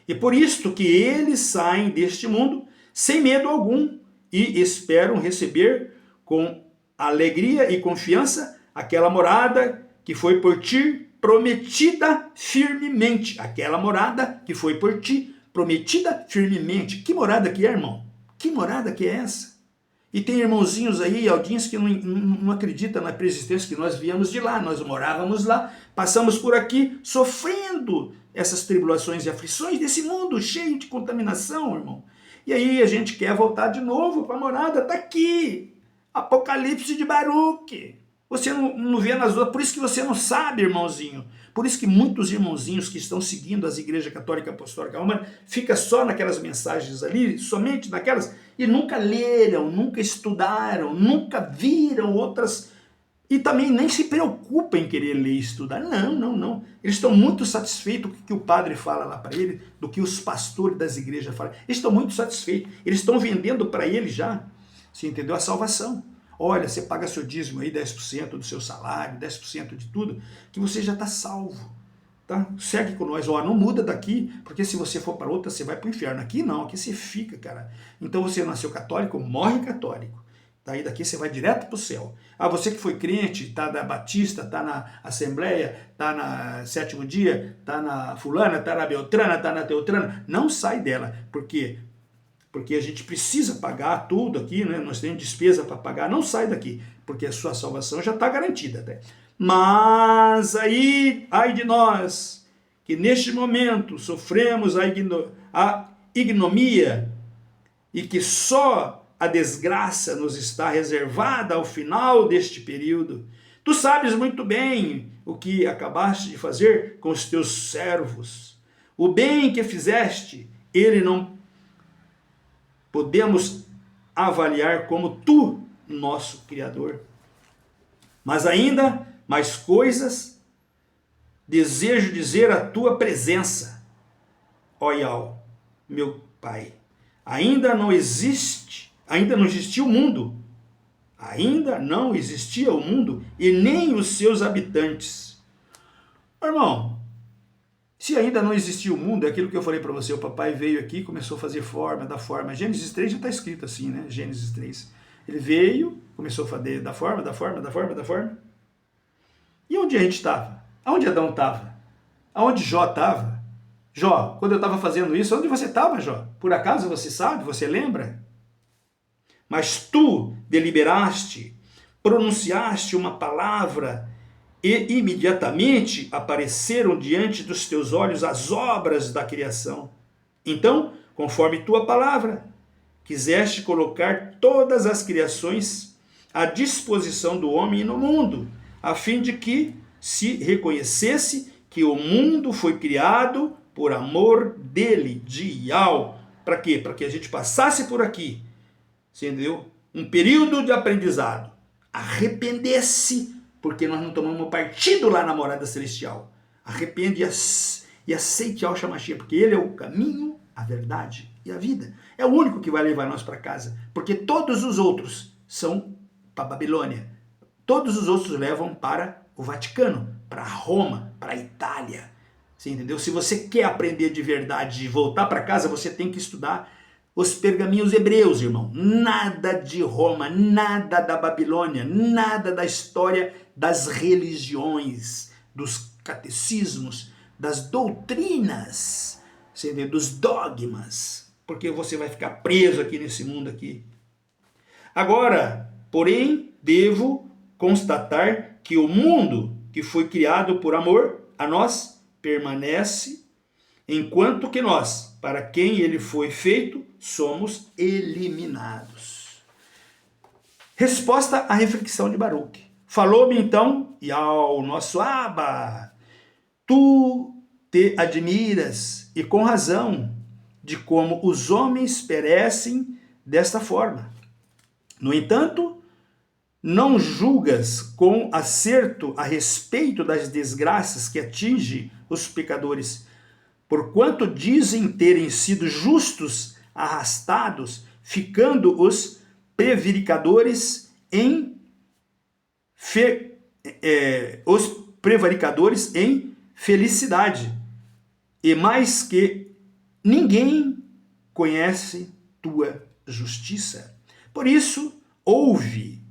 E por isto que eles saem deste mundo sem medo algum e esperam receber com alegria e confiança aquela morada que foi por ti prometida firmemente. Aquela morada que foi por ti prometida firmemente. Que morada que é, irmão? Que morada que é essa? E tem irmãozinhos aí, alguns que não acreditam na preexistência, que nós viemos de lá, nós morávamos lá, passamos por aqui sofrendo essas tribulações e aflições desse mundo cheio de contaminação, irmão. E aí a gente quer voltar de novo para a morada, está aqui, Apocalipse de Baruque. Você não vê nas outras, por isso que você não sabe, irmãozinho. Por isso que muitos irmãozinhos que estão seguindo as igrejas católica apostólica romana fica só naquelas mensagens ali, somente naquelas, e nunca leram, nunca estudaram, nunca viram outras, e também nem se preocupam em querer ler e estudar. Não. Eles estão muito satisfeitos com o que o padre fala lá para ele, do que os pastores das igrejas falam. Eles estão muito satisfeitos. Eles estão vendendo para ele já, você entendeu? A salvação. Olha, você paga seu dízimo aí, 10% do seu salário, 10% de tudo, que você já está salvo. Tá? Segue com nós. Ó, não muda daqui, porque se você for para outra, você vai para o inferno. Aqui não, aqui você fica, cara. Então você nasceu católico, morre católico. Daí daqui você vai direto para o céu. Ah, você que foi crente, tá na Batista, tá na Assembleia, tá na Sétimo Dia, tá na Fulana, tá na Beltrana, tá na Teotrana, não sai dela. Por quê? Porque a gente precisa pagar tudo aqui, né? Nós temos despesa para pagar, não sai daqui, porque a sua salvação já está garantida. Né? Mas aí, ai de nós, que neste momento sofremos a ignomia e que só a desgraça nos está reservada ao final deste período. Tu sabes muito bem o que acabaste de fazer com os teus servos. O bem que fizeste, ele não podemos avaliar como tu, nosso Criador. Mas ainda mais coisas desejo dizer à tua presença, ó Yahweh, meu Pai. Ainda não existiu o mundo. Ainda não existia o mundo e nem os seus habitantes. Irmão, se ainda não existia o mundo, é aquilo que eu falei para você, o papai veio aqui e começou a fazer forma, dar forma. Gênesis 3 já está escrito assim, né? Gênesis 3. Ele veio, começou a fazer da forma. E onde a gente estava? Aonde Adão estava? Aonde Jó estava? Jó, quando eu estava fazendo isso, onde você estava, Jó? Por acaso você sabe, você lembra? Mas tu deliberaste, pronunciaste uma palavra e imediatamente apareceram diante dos teus olhos as obras da criação. Então, conforme tua palavra, quiseste colocar todas as criações à disposição do homem no mundo, a fim de que se reconhecesse que o mundo foi criado por amor dele, de Yahweh. Para quê? Para que a gente passasse por aqui, entendeu? Um período de aprendizado, arrependesse, porque nós não tomamos partido lá na morada celestial. Arrepende e aceite Yahweh Shemashia, porque ele é o caminho, a verdade e a vida. É o único que vai levar nós para casa, porque todos os outros são para a Babilônia. Todos os outros levam para o Vaticano, para Roma, para a Itália. Você entendeu? Se você quer aprender de verdade e voltar para casa, você tem que estudar os pergaminhos hebreus, irmão. Nada de Roma, nada da Babilônia, nada da história das religiões, dos catecismos, das doutrinas, dos dogmas, porque você vai ficar preso aqui nesse mundo aqui. Agora, porém, devo constatar que o mundo que foi criado por amor a nós permanece, enquanto que nós, para quem ele foi feito, somos eliminados. Resposta à reflexão de Baruque. Falou-me então, e ao nosso Abba, tu te admiras, e com razão, de como os homens perecem desta forma. No entanto, não julgas com acerto a respeito das desgraças que atingem os pecadores, porquanto dizem terem sido justos arrastados, ficando os prevaricadores em felicidade, e mais que ninguém conhece tua justiça. Por isso, ouve,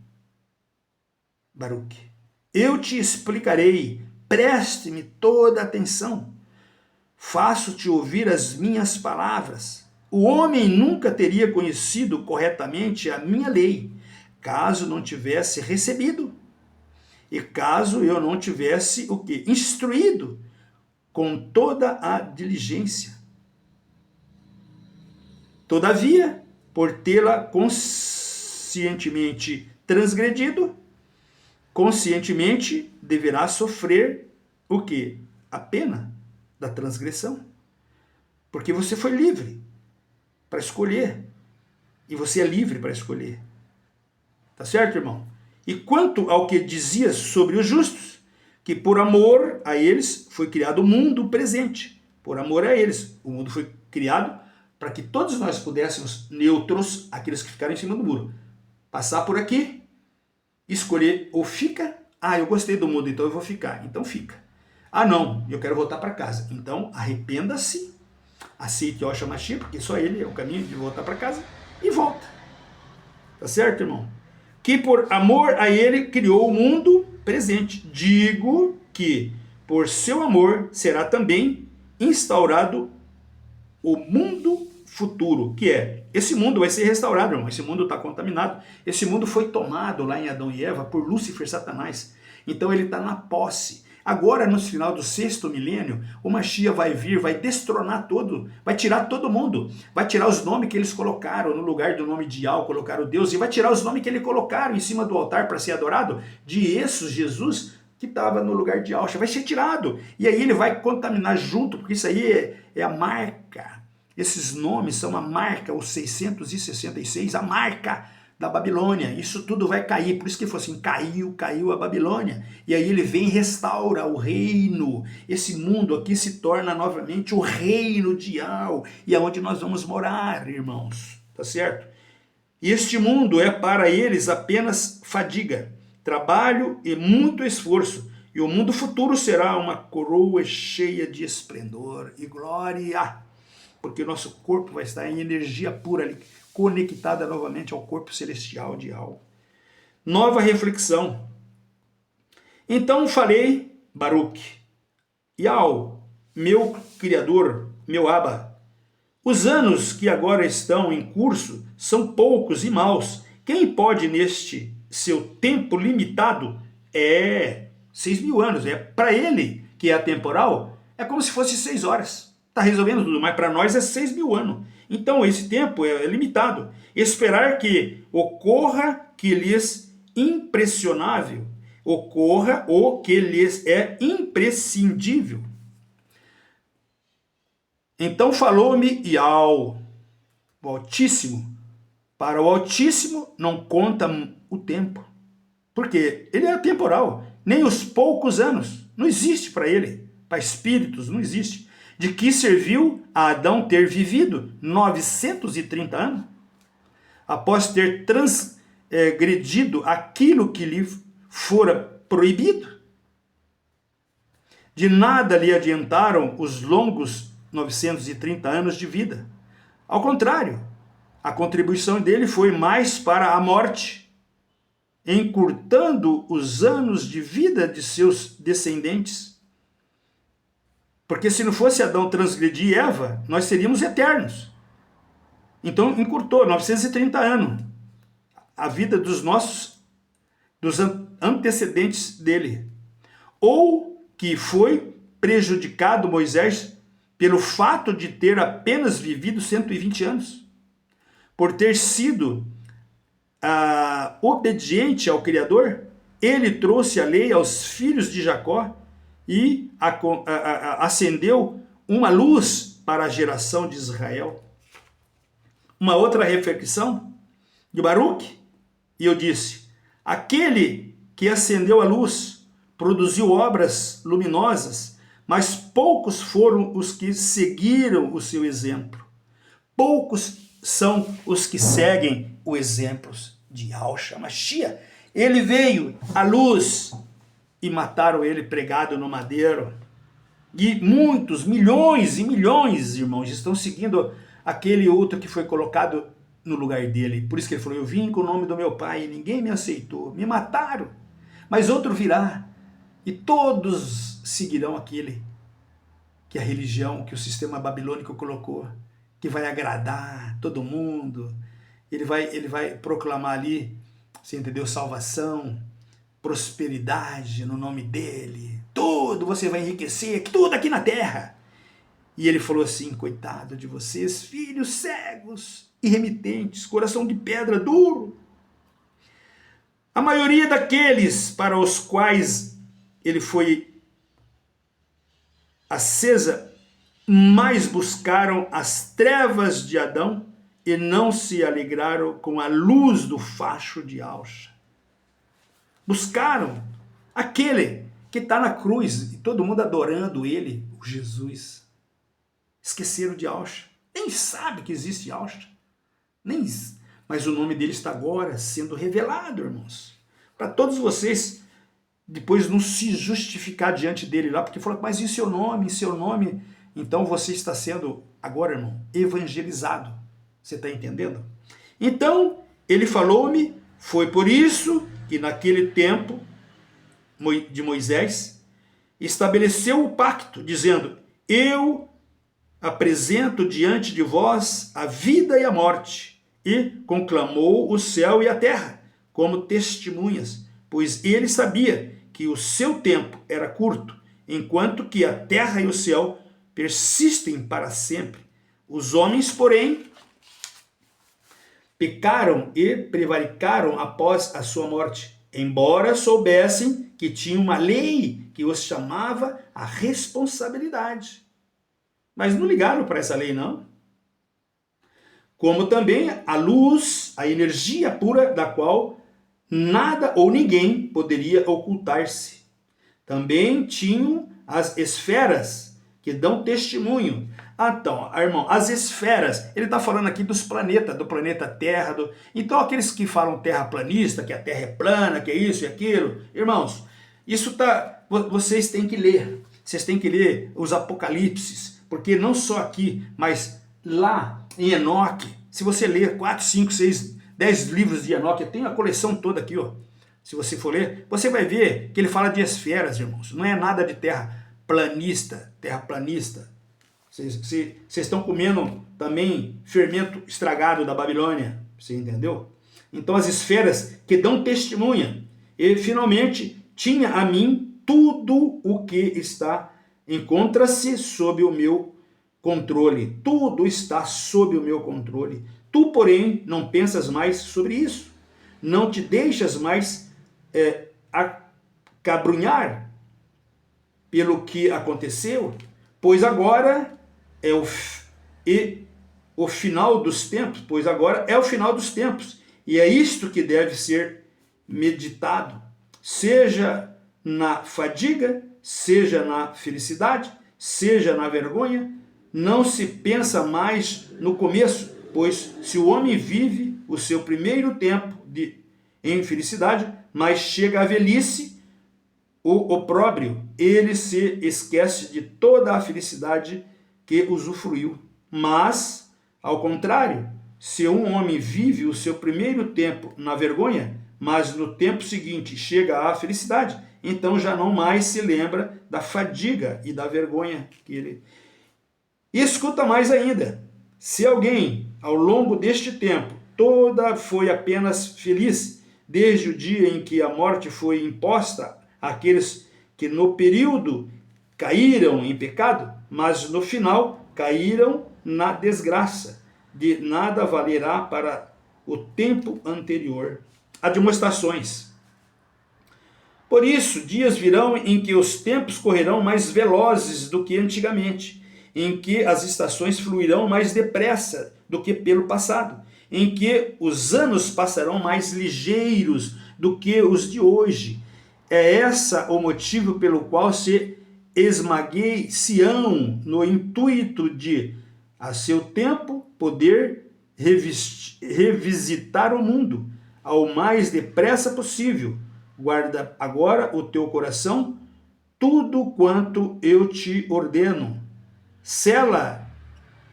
Baruque, Eu te explicarei, preste-me toda atenção. Faço-te ouvir as minhas palavras. O homem nunca teria conhecido corretamente a minha lei, caso não tivesse recebido, e caso eu não tivesse o quê? Instruído com toda a diligência. Todavia, por tê-la conscientemente transgredido, conscientemente deverá sofrer o quê? A pena da transgressão. Porque você foi livre para escolher. E você é livre para escolher. Tá certo, irmão? E quanto ao que dizia sobre os justos, que por amor a eles foi criado o mundo presente. Por amor a eles, o mundo foi criado para que todos nós pudéssemos, neutros, aqueles que ficaram em cima do muro, passar por aqui, escolher ou fica. Ah, eu gostei do mundo, então eu vou ficar. Então fica. Ah, não, eu quero voltar para casa. Então arrependa-se, aceite Yahshua Mashiach, porque só ele é o caminho de voltar para casa, e volta. Tá certo, irmão? Que por amor a ele criou o mundo presente. Digo que por seu amor será também instaurado o mundo futuro, que é, esse mundo vai ser restaurado, irmão. Esse mundo está contaminado. Esse mundo foi tomado lá em Adão e Eva por Lúcifer, Satanás. Então ele está na posse. Agora, no final do 6º milênio, o Mashiach vai vir, vai destronar todo, vai tirar todo mundo, vai tirar os nomes que eles colocaram no lugar do nome de Yahweh, colocaram Deus, e vai tirar os nomes que eles colocaram em cima do altar para ser adorado, de Jesus, que estava no lugar de Yahshua, vai ser tirado. E aí ele vai contaminar junto, porque isso aí é a marca. Esses nomes são a marca, os 666, a marca da Babilônia. Isso tudo vai cair, por isso que foi assim, caiu a Babilônia. E aí ele vem e restaura o reino. Esse mundo aqui se torna novamente o reino de Yahweh, e é onde nós vamos morar, irmãos. Tá certo? E este mundo é para eles apenas fadiga, trabalho e muito esforço. E o mundo futuro será uma coroa cheia de esplendor e glória, porque o nosso corpo vai estar em energia pura ali, conectada novamente ao corpo celestial de Yahweh. Nova reflexão. Então falei, Baruch, Yahweh, meu Criador, meu Abba, os anos que agora estão em curso são poucos e maus. Quem pode neste seu tempo limitado 6.000 anos, para ele, que é atemporal, é como se fosse 6 horas. Está resolvendo tudo, mas para nós é 6.000 anos. Então esse tempo é limitado. Esperar que ocorra que lhes impressionável, ocorra o que lhes é imprescindível. Então falou-me Yahweh, o Altíssimo. Para o Altíssimo não conta o tempo, porque ele é atemporal, nem os poucos anos, não existe para ele, para espíritos não existe. De que serviu a Adão ter vivido 930 anos? Após ter transgredido aquilo que lhe fora proibido? De nada lhe adiantaram os longos 930 anos de vida. Ao contrário, a contribuição dele foi mais para a morte, encurtando os anos de vida de seus descendentes. Porque se não fosse Adão transgredir Eva, nós seríamos eternos. Então encurtou 930 anos a vida dos antecedentes dele. Ou que foi prejudicado Moisés pelo fato de ter apenas vivido 120 anos, por ter sido obediente ao Criador. Ele trouxe a lei aos filhos de Jacó e acendeu uma luz para a geração de Israel. Uma outra reflexão de Baruch, e eu disse, aquele que acendeu a luz produziu obras luminosas, mas poucos foram os que seguiram o seu exemplo. Poucos são os que seguem os exemplos de Yahshua Mashiach. Ele veio, a luz, e mataram ele pregado no madeiro. E muitos, milhões e milhões, irmãos, estão seguindo aquele outro que foi colocado no lugar dele. Por isso que ele falou, eu vim com o nome do meu pai e ninguém me aceitou, me mataram. mas outro virá, e todos seguirão aquele que a religião, que o sistema babilônico colocou, que vai agradar todo mundo. Ele vai proclamar ali, você entendeu? Salvação, prosperidade no nome dele. Tudo você vai enriquecer, tudo aqui na terra. E ele falou assim: coitado de vocês, filhos cegos e remitentes, coração de pedra duro. A maioria daqueles para os quais ele foi acesa, mais buscaram as trevas de Adão e não se alegraram com a luz do facho de Alcha. Buscaram aquele que está na cruz e todo mundo adorando ele, o Jesus. Esqueceram de Alcha. Nem sabe que existe Alcha. Mas o nome dele está agora sendo revelado, irmãos. Para todos vocês depois não se justificar diante dele lá, porque falou, mas em seu nome, então você está sendo, agora, irmão, evangelizado. Você está entendendo? Então, ele falou-me, foi por isso que naquele tempo de Moisés, estabeleceu o pacto, dizendo, eu apresento diante de vós a vida e a morte, e conclamou o céu e a terra como testemunhas, pois ele sabia que o seu tempo era curto, enquanto que a terra e o céu persistem para sempre. Os homens, porém, pecaram e prevaricaram após a sua morte, embora soubessem que tinha uma lei que os chamava à responsabilidade. Mas não ligaram para essa lei, não. Como também a luz, a energia pura da qual nada ou ninguém poderia ocultar-se. Também tinham as esferas que dão testemunho. Então, irmão, as esferas, ele está falando aqui dos planetas, do planeta Terra. Então, aqueles que falam terraplanista, que a Terra é plana, que é isso e aquilo, irmãos, isso vocês têm que ler. Vocês têm que ler os Apocalipses, porque não só aqui, mas lá em Enoque, se você ler 4, 5, 6, 10 livros de Enoque, tem a coleção toda aqui, ó. Se você for ler, você vai ver que ele fala de esferas, irmãos. Não é nada de terraplanista. Vocês estão comendo também fermento estragado da Babilônia, você entendeu? Então as esferas que dão testemunha. E finalmente tinha a mim tudo o que encontra-se sob o meu controle. Tudo está sob o meu controle. Tu, porém, não pensas mais sobre isso. Não te deixas mais acabrunhar pelo que aconteceu, pois agora é o final dos tempos, e é isto que deve ser meditado, seja na fadiga, seja na felicidade, seja na vergonha, não se pensa mais no começo, pois se o homem vive o seu primeiro tempo em felicidade, mas chega a velhice, o opróbrio, ele se esquece de toda a felicidade que usufruiu. Mas, ao contrário, se um homem vive o seu primeiro tempo na vergonha, mas no tempo seguinte chega à felicidade, então já não mais se lembra da fadiga e da vergonha que ele... E escuta mais ainda, se alguém, ao longo deste tempo, toda foi apenas feliz, desde o dia em que a morte foi imposta àqueles que no período caíram em pecado, mas no final caíram na desgraça, de nada valerá para o tempo anterior. Admoestações. Por isso, dias virão em que os tempos correrão mais velozes do que antigamente, em que as estações fluirão mais depressa do que pelo passado, em que os anos passarão mais ligeiros do que os de hoje. É esse o motivo pelo qual se esmaguei Sião no intuito de, a seu tempo, poder revisitar o mundo ao mais depressa possível. Guarda agora o teu coração, tudo quanto eu te ordeno. Sela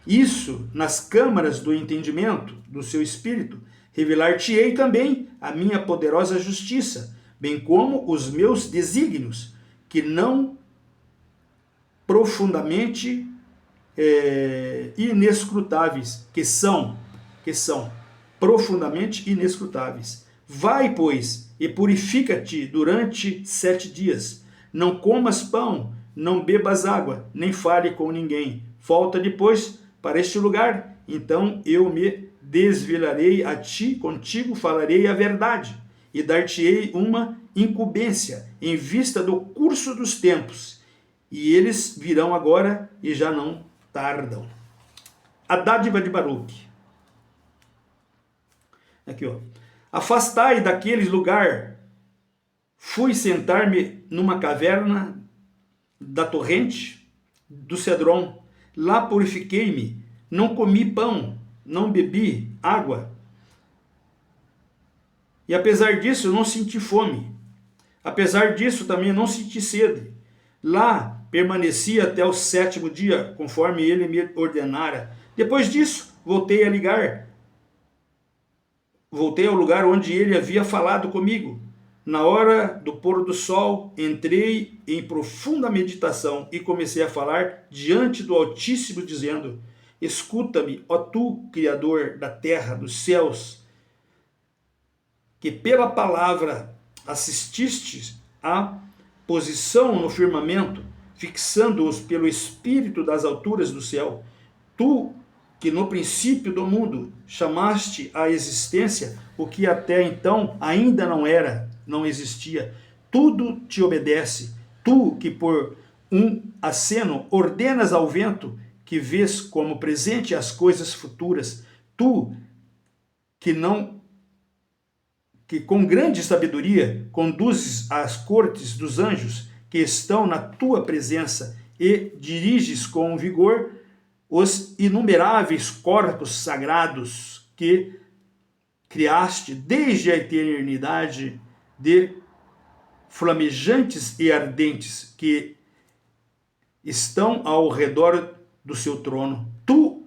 isso nas câmaras do entendimento do seu espírito. Revelar-te-ei também a minha poderosa justiça, bem como os meus desígnios, que não profundamente inescrutáveis, que são profundamente inescrutáveis. Vai, pois, e purifica-te durante 7 dias. Não comas pão, não bebas água, nem fale com ninguém. Volta depois para este lugar, então eu me desvelarei a ti, contigo falarei a verdade, e dar-te-ei uma incumbência em vista do curso dos tempos. E eles virão agora e já não tardam. A dádiva de Baruque. Aqui, ó. Afastai daquele lugar, fui sentar-me numa caverna da torrente do Cedron. Lá purifiquei-me, não comi pão, não bebi água. E apesar disso, eu não senti fome. Apesar disso, também não senti sede. Lá permaneci até o 7º dia, conforme ele me ordenara. Depois disso, voltei ao lugar onde ele havia falado comigo. Na hora do pôr do sol, entrei em profunda meditação e comecei a falar diante do Altíssimo, dizendo: escuta-me, ó tu, Criador da terra, dos céus, que pela palavra assististe à posição no firmamento, fixando-os pelo Espírito das alturas do céu. Tu, que no princípio do mundo chamaste à existência o que até então ainda não existia. Tudo te obedece. Tu, que por um aceno ordenas ao vento, que vês como presente as coisas futuras. Tu, que com grande sabedoria conduzes as cortes dos anjos que estão na tua presença e diriges com vigor os inumeráveis corpos sagrados que criaste desde a eternidade, de flamejantes e ardentes que estão ao redor do seu trono. Tu,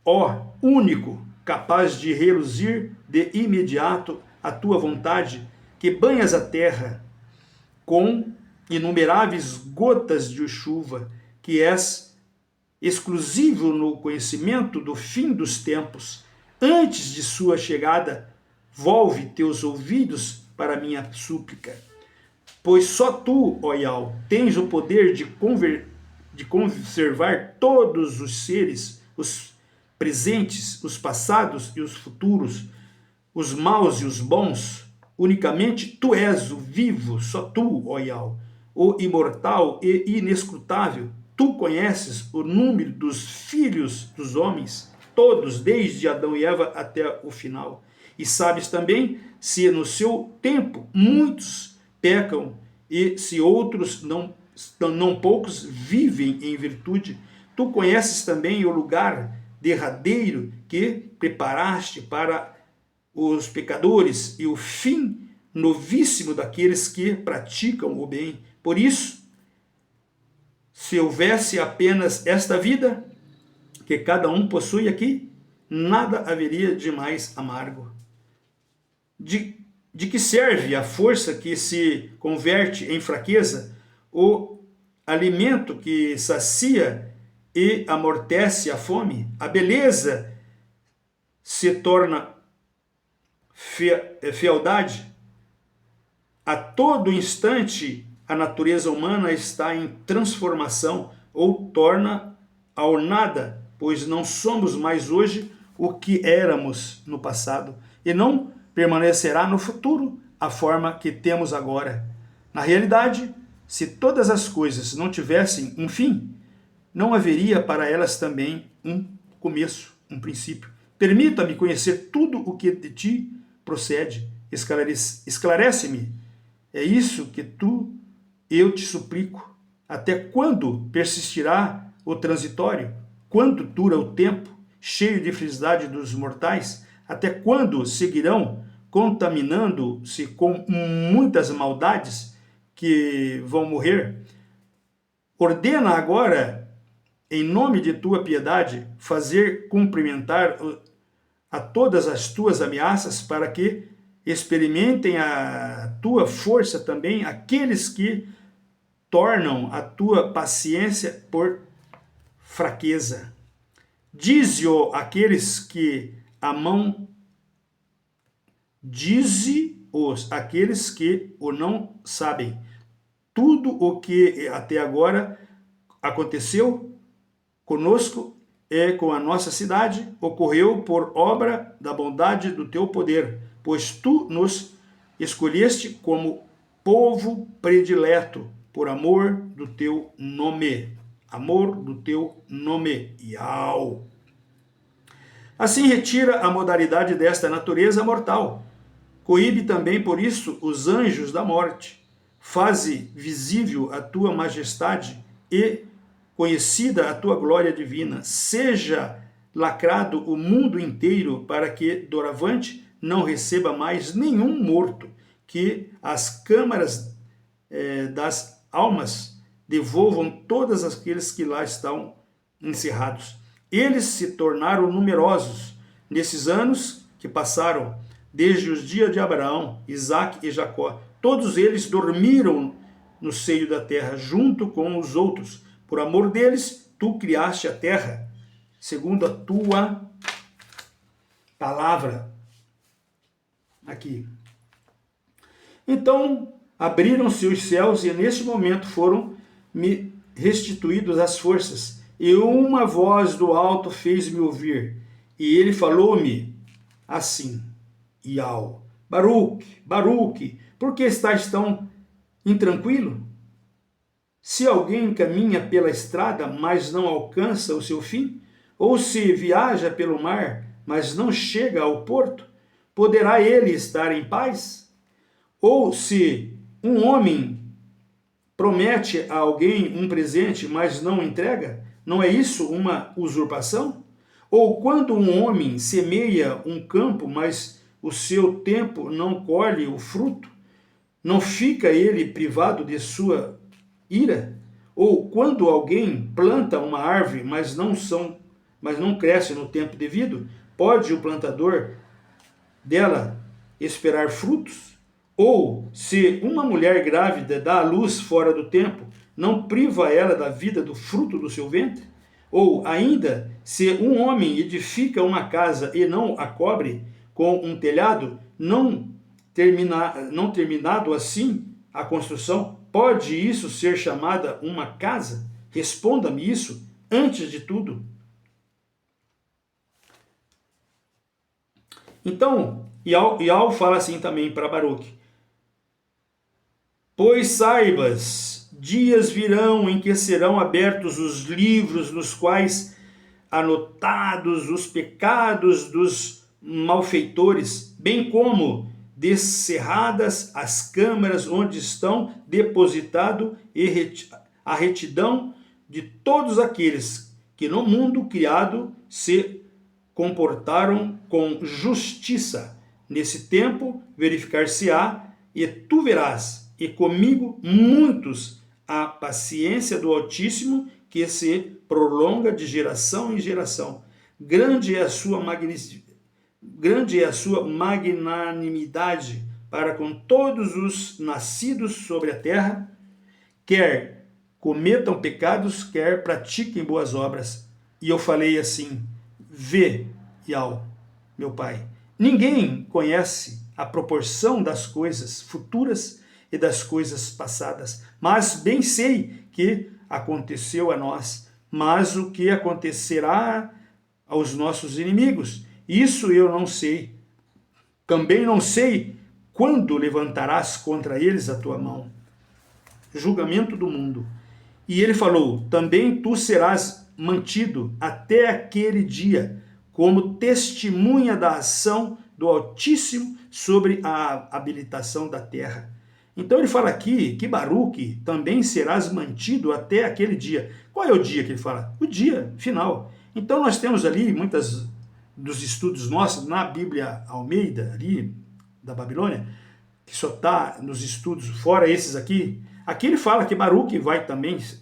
ó único, capaz de reluzir de imediato a tua vontade, que banhas a terra com inumeráveis gotas de chuva, que és exclusivo no conhecimento do fim dos tempos, antes de sua chegada, volve teus ouvidos para minha súplica. Pois só tu, ó Ial, tens o poder de conservar todos os seres, os presentes, os passados e os futuros, os maus e os bons. Unicamente tu és o vivo, só tu, ó Ial, o imortal e inescrutável. Tu conheces o número dos filhos dos homens, todos, desde Adão e Eva até o final. E sabes também se no seu tempo muitos pecam e se outros não poucos vivem em virtude. Tu conheces também o lugar derradeiro que preparaste para os pecadores e o fim novíssimo daqueles que praticam o bem. Por isso, se houvesse apenas esta vida que cada um possui aqui, nada haveria de mais amargo. De que serve a força que se converte em fraqueza, o alimento que sacia e amortece a fome? A beleza se torna fealdade. A todo instante a natureza humana está em transformação ou torna ao nada, pois não somos mais hoje o que éramos no passado e não permanecerá no futuro a forma que temos agora. Na realidade, se todas as coisas não tivessem um fim, não haveria para elas também um começo, um princípio. Permita-me conhecer tudo o que de ti procede. Esclarece-me. É isso que eu te suplico. Até quando persistirá o transitório? Quanto dura o tempo cheio de felicidade dos mortais? Até quando seguirão contaminando-se com muitas maldades que vão morrer? Ordena agora, em nome de tua piedade, fazer cumprimentar a todas as tuas ameaças, para que experimentem a tua força também aqueles que tornam a tua paciência por fraqueza. Dize-o aqueles que a mão, dize-os aqueles que o não sabem. Tudo o que até agora aconteceu conosco e com a nossa cidade ocorreu por obra da bondade do teu poder, pois tu nos escolheste como povo predileto por amor do teu nome. Amor do teu nome. Iau. Assim retira a modalidade desta natureza mortal. Coíbe também por isso os anjos da morte. Faze visível a tua majestade e conhecida a tua glória divina. Seja lacrado o mundo inteiro para que, doravante, não receba mais nenhum morto, que as câmaras das almas devolvam todos aqueles que lá estão encerrados. Eles se tornaram numerosos nesses anos que passaram, desde os dias de Abraão, Isaque e Jacó. Todos eles dormiram no seio da terra, junto com os outros. Por amor deles, tu criaste a terra, segundo a tua palavra. Aqui. Então, abriram-se os céus e neste momento foram-me restituídas as forças. E uma voz do alto fez-me ouvir. E ele falou-me assim: Iau, Baruque, Baruque, por que estás tão intranquilo? Se alguém caminha pela estrada, mas não alcança o seu fim, ou se viaja pelo mar, mas não chega ao porto, poderá ele estar em paz? Ou se um homem promete a alguém um presente, mas não entrega, não é isso uma usurpação? Ou quando um homem semeia um campo, mas o seu tempo não colhe o fruto, não fica ele privado de sua ira? Ou quando alguém planta uma árvore, mas não cresce no tempo devido, pode o plantador dela esperar frutos? Ou se uma mulher grávida dá à luz fora do tempo, não priva ela da vida do fruto do seu ventre? Ou ainda, se um homem edifica uma casa e não a cobre com um telhado, não terminado assim a construção, pode isso ser chamada uma casa? Responda-me isso antes de tudo. Então, Iau fala assim também para Baruque: pois saibas, dias virão em que serão abertos os livros nos quais anotados os pecados dos malfeitores, bem como descerradas as câmaras onde estão depositado a retidão de todos aqueles que no mundo criado se comportaram com justiça. Nesse tempo verificar-se-á, e tu verás, e comigo muitos, a paciência do Altíssimo, que se prolonga de geração em geração. Grande é a sua magnanimidade para com todos os nascidos sobre a terra, quer cometam pecados, quer pratiquem boas obras. E eu falei assim: vê, Iau, meu pai, ninguém conhece a proporção das coisas futuras e das coisas passadas, mas bem sei que aconteceu a nós, mas o que acontecerá aos nossos inimigos, isso eu não sei. Também não sei quando levantarás contra eles a tua mão. Julgamento do mundo. E ele falou: também tu serás mantido até aquele dia, como testemunha da ação do Altíssimo sobre a habilitação da terra. Então ele fala aqui que Baruque também serás mantido até aquele dia. Qual é o dia que ele fala? O dia final. Então nós temos ali muitas dos estudos nossos na Bíblia Almeida, ali da Babilônia, que só está nos estudos, fora esses aqui. Aqui ele fala que Baruque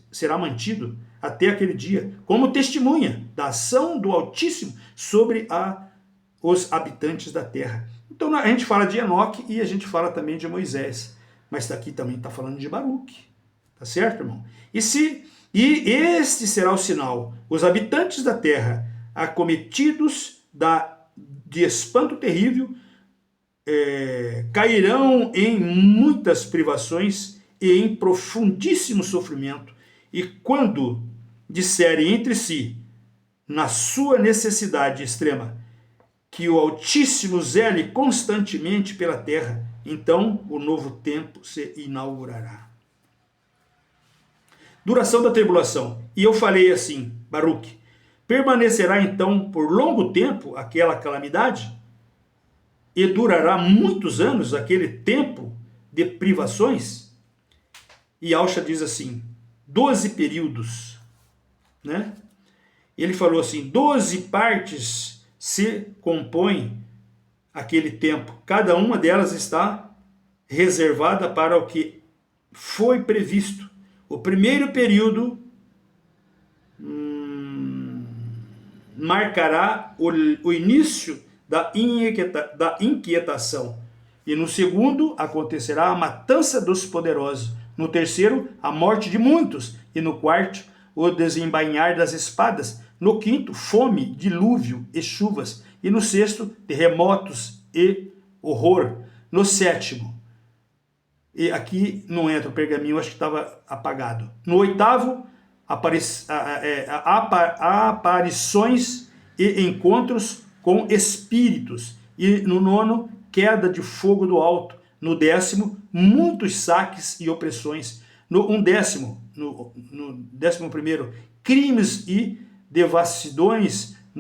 será mantido até aquele dia, como testemunha da ação do Altíssimo sobre os habitantes da terra. Então a gente fala de Enoque e a gente fala também de Moisés. Mas aqui também está falando de Baruque. Tá certo, irmão? E este será o sinal. Os habitantes da terra, acometidos de espanto terrível, cairão em muitas privações e em profundíssimo sofrimento. E quando disserem entre si, na sua necessidade extrema, que o Altíssimo zele constantemente pela terra, então o novo tempo se inaugurará. Duração da tribulação. E eu falei assim, Baruque, permanecerá então por longo tempo aquela calamidade? E durará muitos anos aquele tempo de privações? E Alcha diz assim, 12 períodos, né? Ele falou assim, 12 partes se compõem aquele tempo. Cada uma delas está reservada para o que foi previsto. O primeiro período marcará o início da inquietação. E no segundo acontecerá a matança dos poderosos. No terceiro, a morte de muitos. E no quarto, o desembainhar das espadas. No quinto, fome, dilúvio e chuvas. E no sexto, terremotos e horror. No sétimo, e aqui não entra o pergaminho, acho que estava apagado. No oitavo, aparições e encontros com espíritos. E no nono, queda de fogo do alto. No décimo, muitos saques e opressões. No 11º, crimes e devassidões. E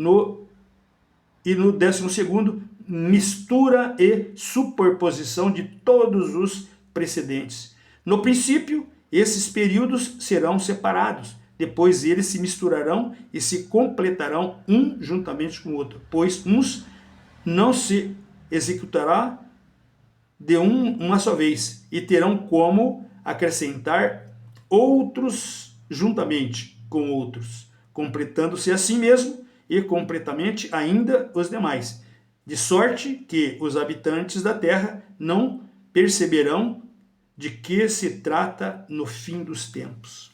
no 12º, mistura e superposição de todos os precedentes. No princípio, esses períodos serão separados. Depois eles se misturarão e se completarão um juntamente com o outro, pois uns não se executará de uma só vez, e terão como acrescentar outros juntamente com outros, completando-se a si mesmo e completamente ainda os demais, de sorte que os habitantes da terra não perceberão de que se trata no fim dos tempos.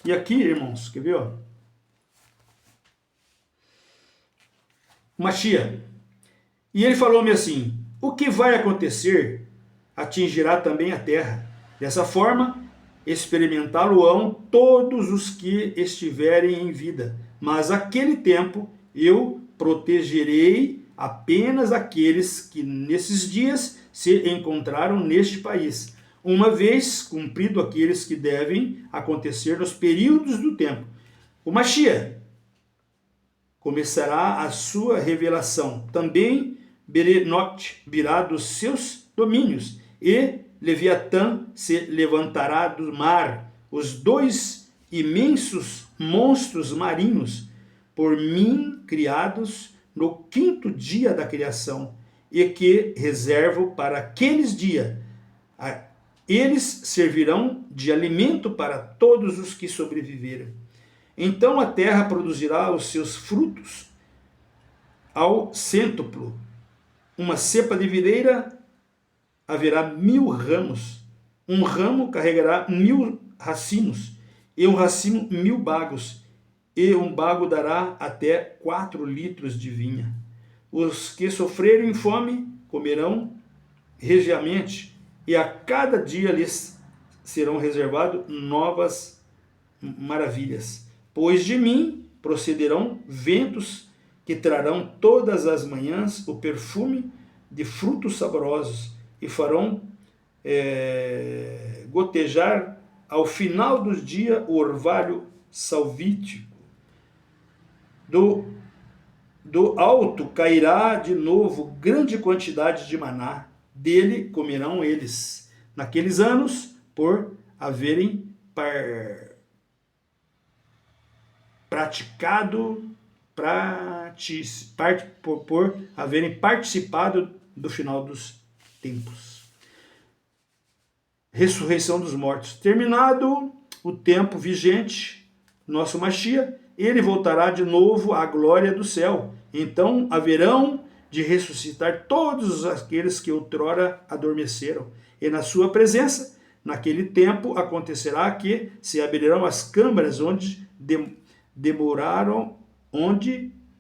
E aqui, irmãos, quer ver? Ó? Mashiach. E ele falou-me assim, o que vai acontecer atingirá também a terra. Dessa forma, experimentá-lo-ão todos os que estiverem em vida. Mas aquele tempo eu protegerei apenas aqueles que nesses dias se encontraram neste país, uma vez cumprido aqueles que devem acontecer nos períodos do tempo. O Mashiach começará a sua revelação. Também Berenot virá dos seus domínios, e Leviatã se levantará do mar. Os dois imensos monstros marinhos, por mim criados no 5º dia da criação, e que reservo para aqueles dias. Eles servirão de alimento para todos os que sobreviverem. Então a terra produzirá os seus frutos ao cêntuplo. Uma cepa de videira haverá 1000 ramos. Um ramo carregará 1000 racimos, e um racimo 1000 bagos. E um bago dará até 4 litros de vinha. Os que sofrerem fome comerão regiamente, e a cada dia lhes serão reservadas novas maravilhas. Pois de mim procederão ventos que trarão todas as manhãs o perfume de frutos saborosos, e farão gotejar ao final dos dias o orvalho salvítico. Do alto cairá de novo grande quantidade de maná, dele comerão eles, naqueles anos, por haverem por haverem participado do final dos tempos. Ressurreição dos mortos. Terminado o tempo vigente, nosso Mashiach, ele voltará de novo à glória do céu. Então haverão de ressuscitar todos aqueles que outrora adormeceram. E na sua presença, naquele tempo, acontecerá que se abrirão as câmaras onde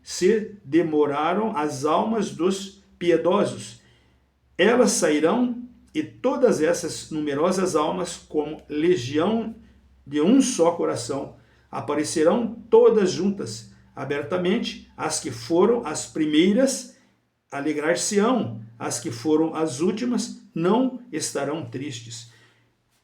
se demoraram as almas dos piedosos. Elas sairão, e todas essas numerosas almas, como legião de um só coração, aparecerão todas juntas, abertamente. As que foram as primeiras alegrar-se-ão, as que foram as últimas não estarão tristes.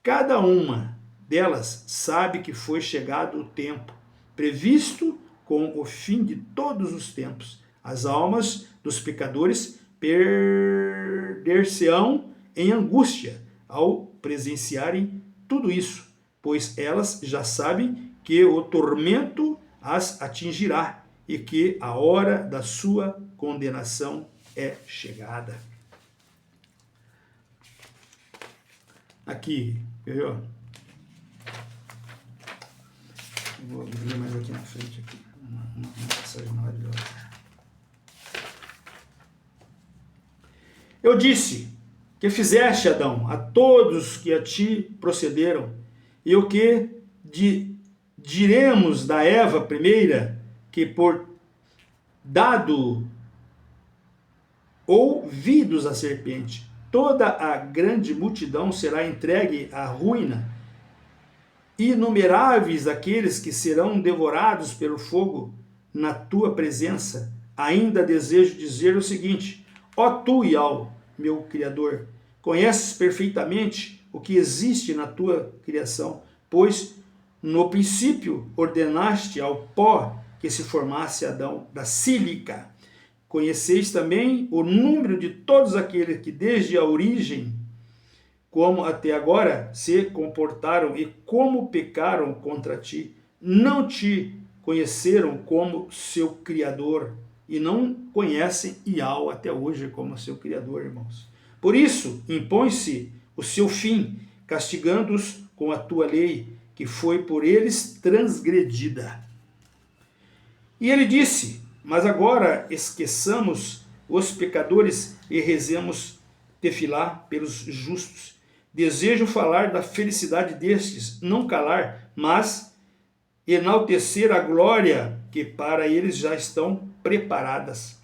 Cada uma delas sabe que foi chegado o tempo previsto com o fim de todos os tempos. As almas dos pecadores perder-se-ão em angústia ao presenciarem tudo isso, pois elas já sabem que o tormento as atingirá e que a hora da sua condenação é chegada. Aqui, viu? Vou ler mais aqui na frente, aqui, uma passagem maravilhosa. Eu disse que fizeste, Adão, a todos que a ti procederam, e o que diremos da Eva primeira, que por dado ouvidos à serpente, toda a grande multidão será entregue à ruína, inumeráveis aqueles que serão devorados pelo fogo na tua presença. Ainda desejo dizer o seguinte: ó tu, Ial, meu Criador, conheces perfeitamente o que existe na tua criação, pois no princípio ordenaste ao pó que se formasse Adão da sílica. Conheceis também o número de todos aqueles que desde a origem, como até agora, se comportaram e como pecaram contra ti. Não te conheceram como seu Criador e não conhecem Ial até hoje como seu Criador, irmãos. Por isso, impõe-se o seu fim, castigando-os com a tua lei, que foi por eles transgredida. E ele disse: mas agora esqueçamos os pecadores e rezemos tefilá pelos justos. Desejo falar da felicidade destes, não calar, mas enaltecer a glória que para eles já estão preparadas.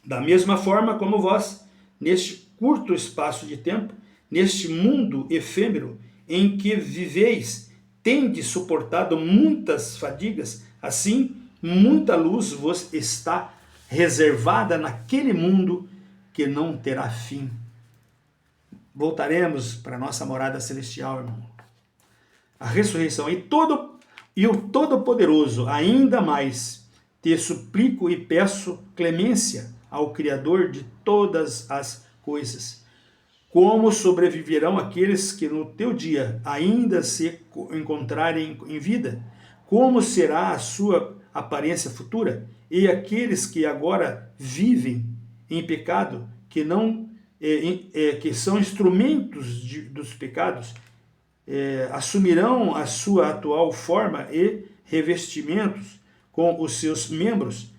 Da mesma forma como vós, neste curto espaço de tempo, neste mundo efêmero em que viveis, tendes suportado muitas fadigas, assim muita luz vos está reservada naquele mundo que não terá fim. Voltaremos para a nossa morada celestial, irmão. A ressurreição e o Todo-Poderoso, ainda mais, te suplico e peço clemência ao Criador de todas as coisas. Como sobreviverão aqueles que no teu dia ainda se encontrarem em vida? Como será a sua aparência futura? E aqueles que agora vivem em pecado, que são instrumentos dos pecados, assumirão a sua atual forma e revestimentos com os seus membros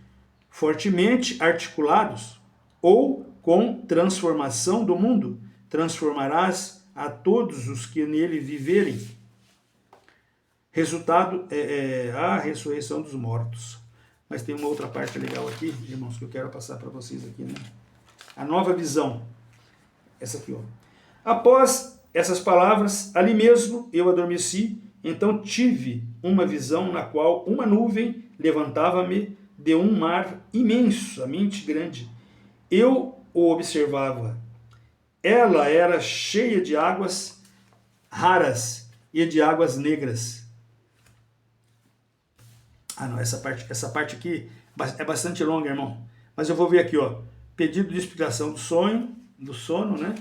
fortemente articulados, ou com transformação do mundo, transformarás a todos os que nele viverem. Resultado é a ressurreição dos mortos. Mas tem uma outra parte legal aqui, irmãos, que eu quero passar para vocês aqui, né? A nova visão. Essa aqui, ó. Após essas palavras, ali mesmo eu adormeci, então tive uma visão na qual uma nuvem levantava-me de um mar imensamente grande. Eu o observava. Ela era cheia de águas raras e de águas negras. Ah, não, essa parte aqui é bastante longa, irmão. Mas eu vou ver aqui, ó. Pedido de explicação do sono, né?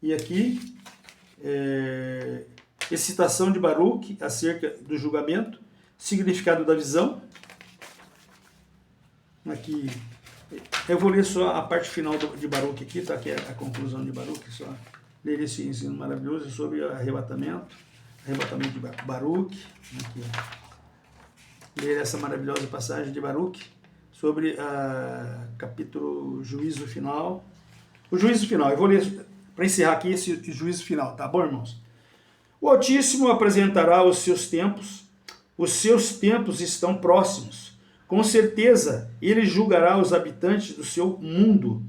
E aqui, excitação de Baruque acerca do julgamento, significado da visão. Aqui, eu vou ler só a parte final de Baruque aqui, tá? Que é a conclusão de Baruque, só ler esse ensino maravilhoso sobre arrebatamento de Baruque. Aqui, ó. Ler essa maravilhosa passagem de Baruque sobre capítulo juízo final. O juízo final, eu vou ler para encerrar aqui esse juízo final, tá bom, irmãos? O Altíssimo apresentará os seus tempos estão próximos. Com certeza, ele julgará os habitantes do seu mundo,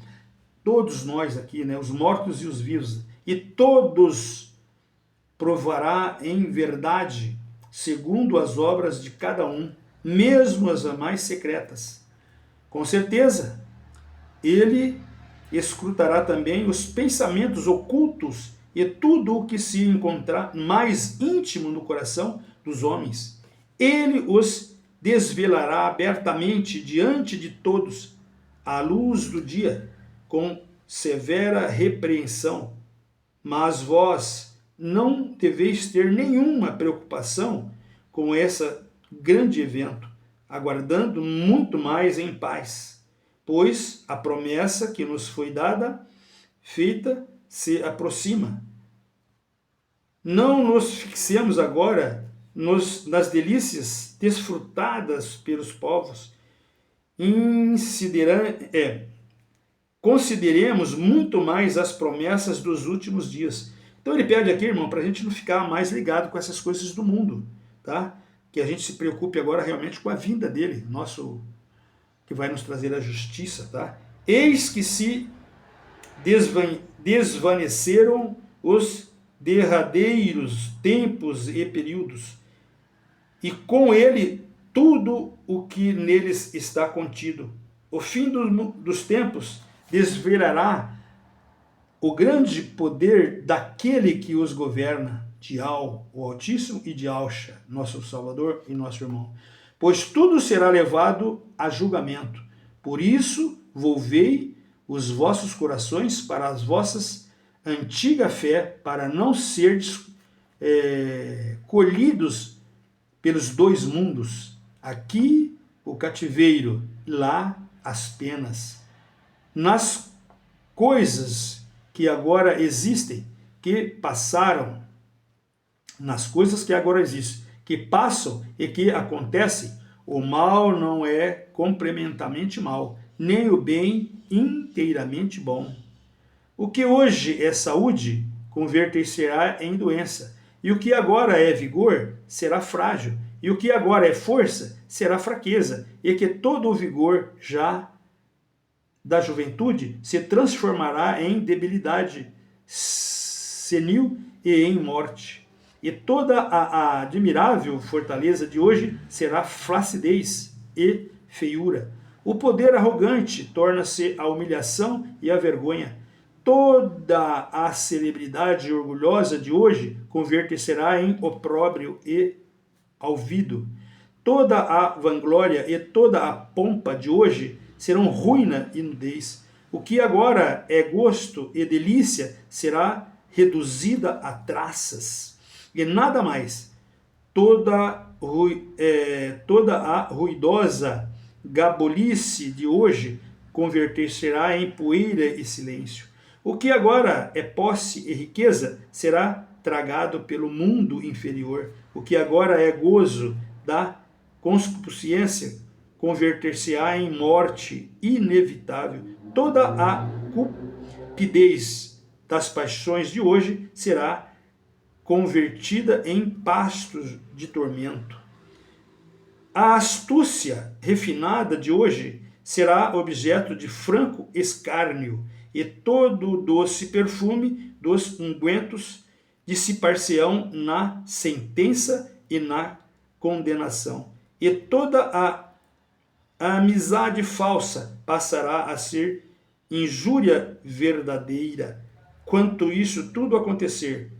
todos nós aqui, né, os mortos e os vivos, e todos provará em verdade, segundo as obras de cada um, mesmo as mais secretas. Com certeza, ele escrutará também os pensamentos ocultos e tudo o que se encontrar mais íntimo no coração dos homens. Ele os desvelará abertamente diante de todos, à luz do dia, com severa repreensão. Mas vós não deveis ter nenhuma preocupação com esse grande evento, aguardando muito mais em paz, pois a promessa que nos foi feita, se aproxima. Não nos fixemos agora nas delícias desfrutadas pelos povos, consideremos muito mais as promessas dos últimos dias. Então ele pede aqui, irmão, para a gente não ficar mais ligado com essas coisas do mundo, tá? Que a gente se preocupe agora realmente com a vinda dele, que vai nos trazer a justiça, tá? Eis que se desvaneceram os derradeiros tempos e períodos, e com ele tudo o que neles está contido. O fim dos tempos desvelará o grande poder daquele que os governa, de o Altíssimo, e de Alcha, nosso Salvador e nosso irmão. Pois tudo será levado a julgamento. Por isso, volvei os vossos corações para as vossas antiga fé, para não serdes colhidos pelos dois mundos, aqui o cativeiro, lá as penas. Nas coisas que agora existem, que passaram, nas coisas que agora existem, que passam e que acontecem, o mal não é complementarmente mal, nem o bem inteiramente bom. O que hoje é saúde, converter-se-á em doença, e o que agora é vigor, será frágil, e o que agora é força, será fraqueza, e que todo o vigor já da juventude se transformará em debilidade senil e em morte. E toda a admirável fortaleza de hoje será flacidez e feiura. O poder arrogante torna-se a humilhação e a vergonha. Toda a celebridade orgulhosa de hoje converter-se-á em opróbrio e alvido. Toda a vanglória e toda a pompa de hoje serão ruína e nudez. O que agora é gosto e delícia será reduzida a traças, e nada mais. Toda a ruidosa gabolice de hoje converter-se-á em poeira e silêncio. O que agora é posse e riqueza será tragado pelo mundo inferior. O que agora é gozo da concupiscência converter-se-á em morte inevitável. Toda a cupidez das paixões de hoje será convertida em pastos de tormento. A astúcia refinada de hoje será objeto de franco escárnio, e todo o doce perfume dos ungüentos dissipar-se-ão na sentença e na condenação. E toda a amizade falsa passará a ser injúria verdadeira. Quanto isso tudo acontecer,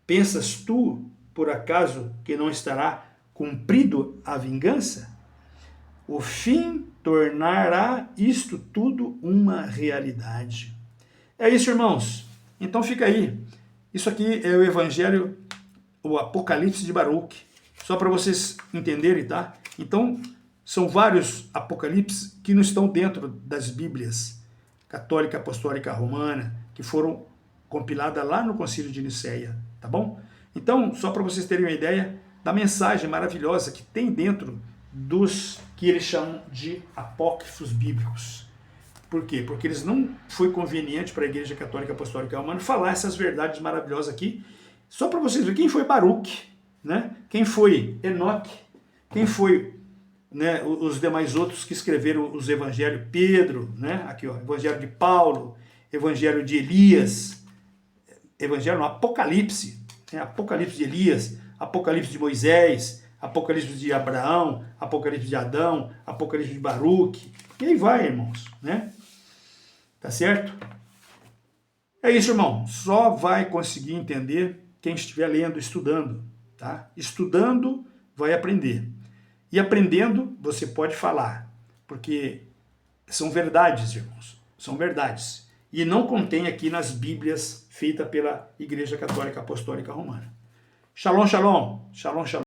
pensas tu, por acaso, que não estará cumprido a vingança? O fim tornará isto tudo uma realidade. É isso, irmãos. Então fica aí. Isso aqui é o Evangelho, o Apocalipse de Baruque. Só para vocês entenderem, tá? Então, são vários apocalipses que não estão dentro das Bíblias católica, apostólica, romana, que foram compiladas lá no Concílio de Nicéia, tá bom? Então, só para vocês terem uma ideia da mensagem maravilhosa que tem dentro dos que eles chamam de apócrifos bíblicos. Por quê? Porque eles não foi conveniente para a Igreja Católica Apostólica Romana falar essas verdades maravilhosas aqui, só para vocês verem quem foi Baruque, né? Quem foi Enoque, quem foi, né, os demais outros que escreveram os evangelhos, Pedro, né? Aqui, ó, Evangelho de Paulo, Evangelho de Elias, Evangelho no Apocalipse, né? Apocalipse de Elias, Apocalipse de Moisés, Apocalipse de Abraão, Apocalipse de Adão, Apocalipse de Baruque, e aí vai, irmãos, né? Tá certo? É isso, irmão. Só vai conseguir entender quem estiver lendo, estudando, tá? Estudando, vai aprender. E aprendendo, você pode falar, porque são verdades, irmãos. São verdades. E não contém aqui nas Bíblias feitas pela Igreja Católica Apostólica Romana. Shalom, shalom. Shalom, shalom.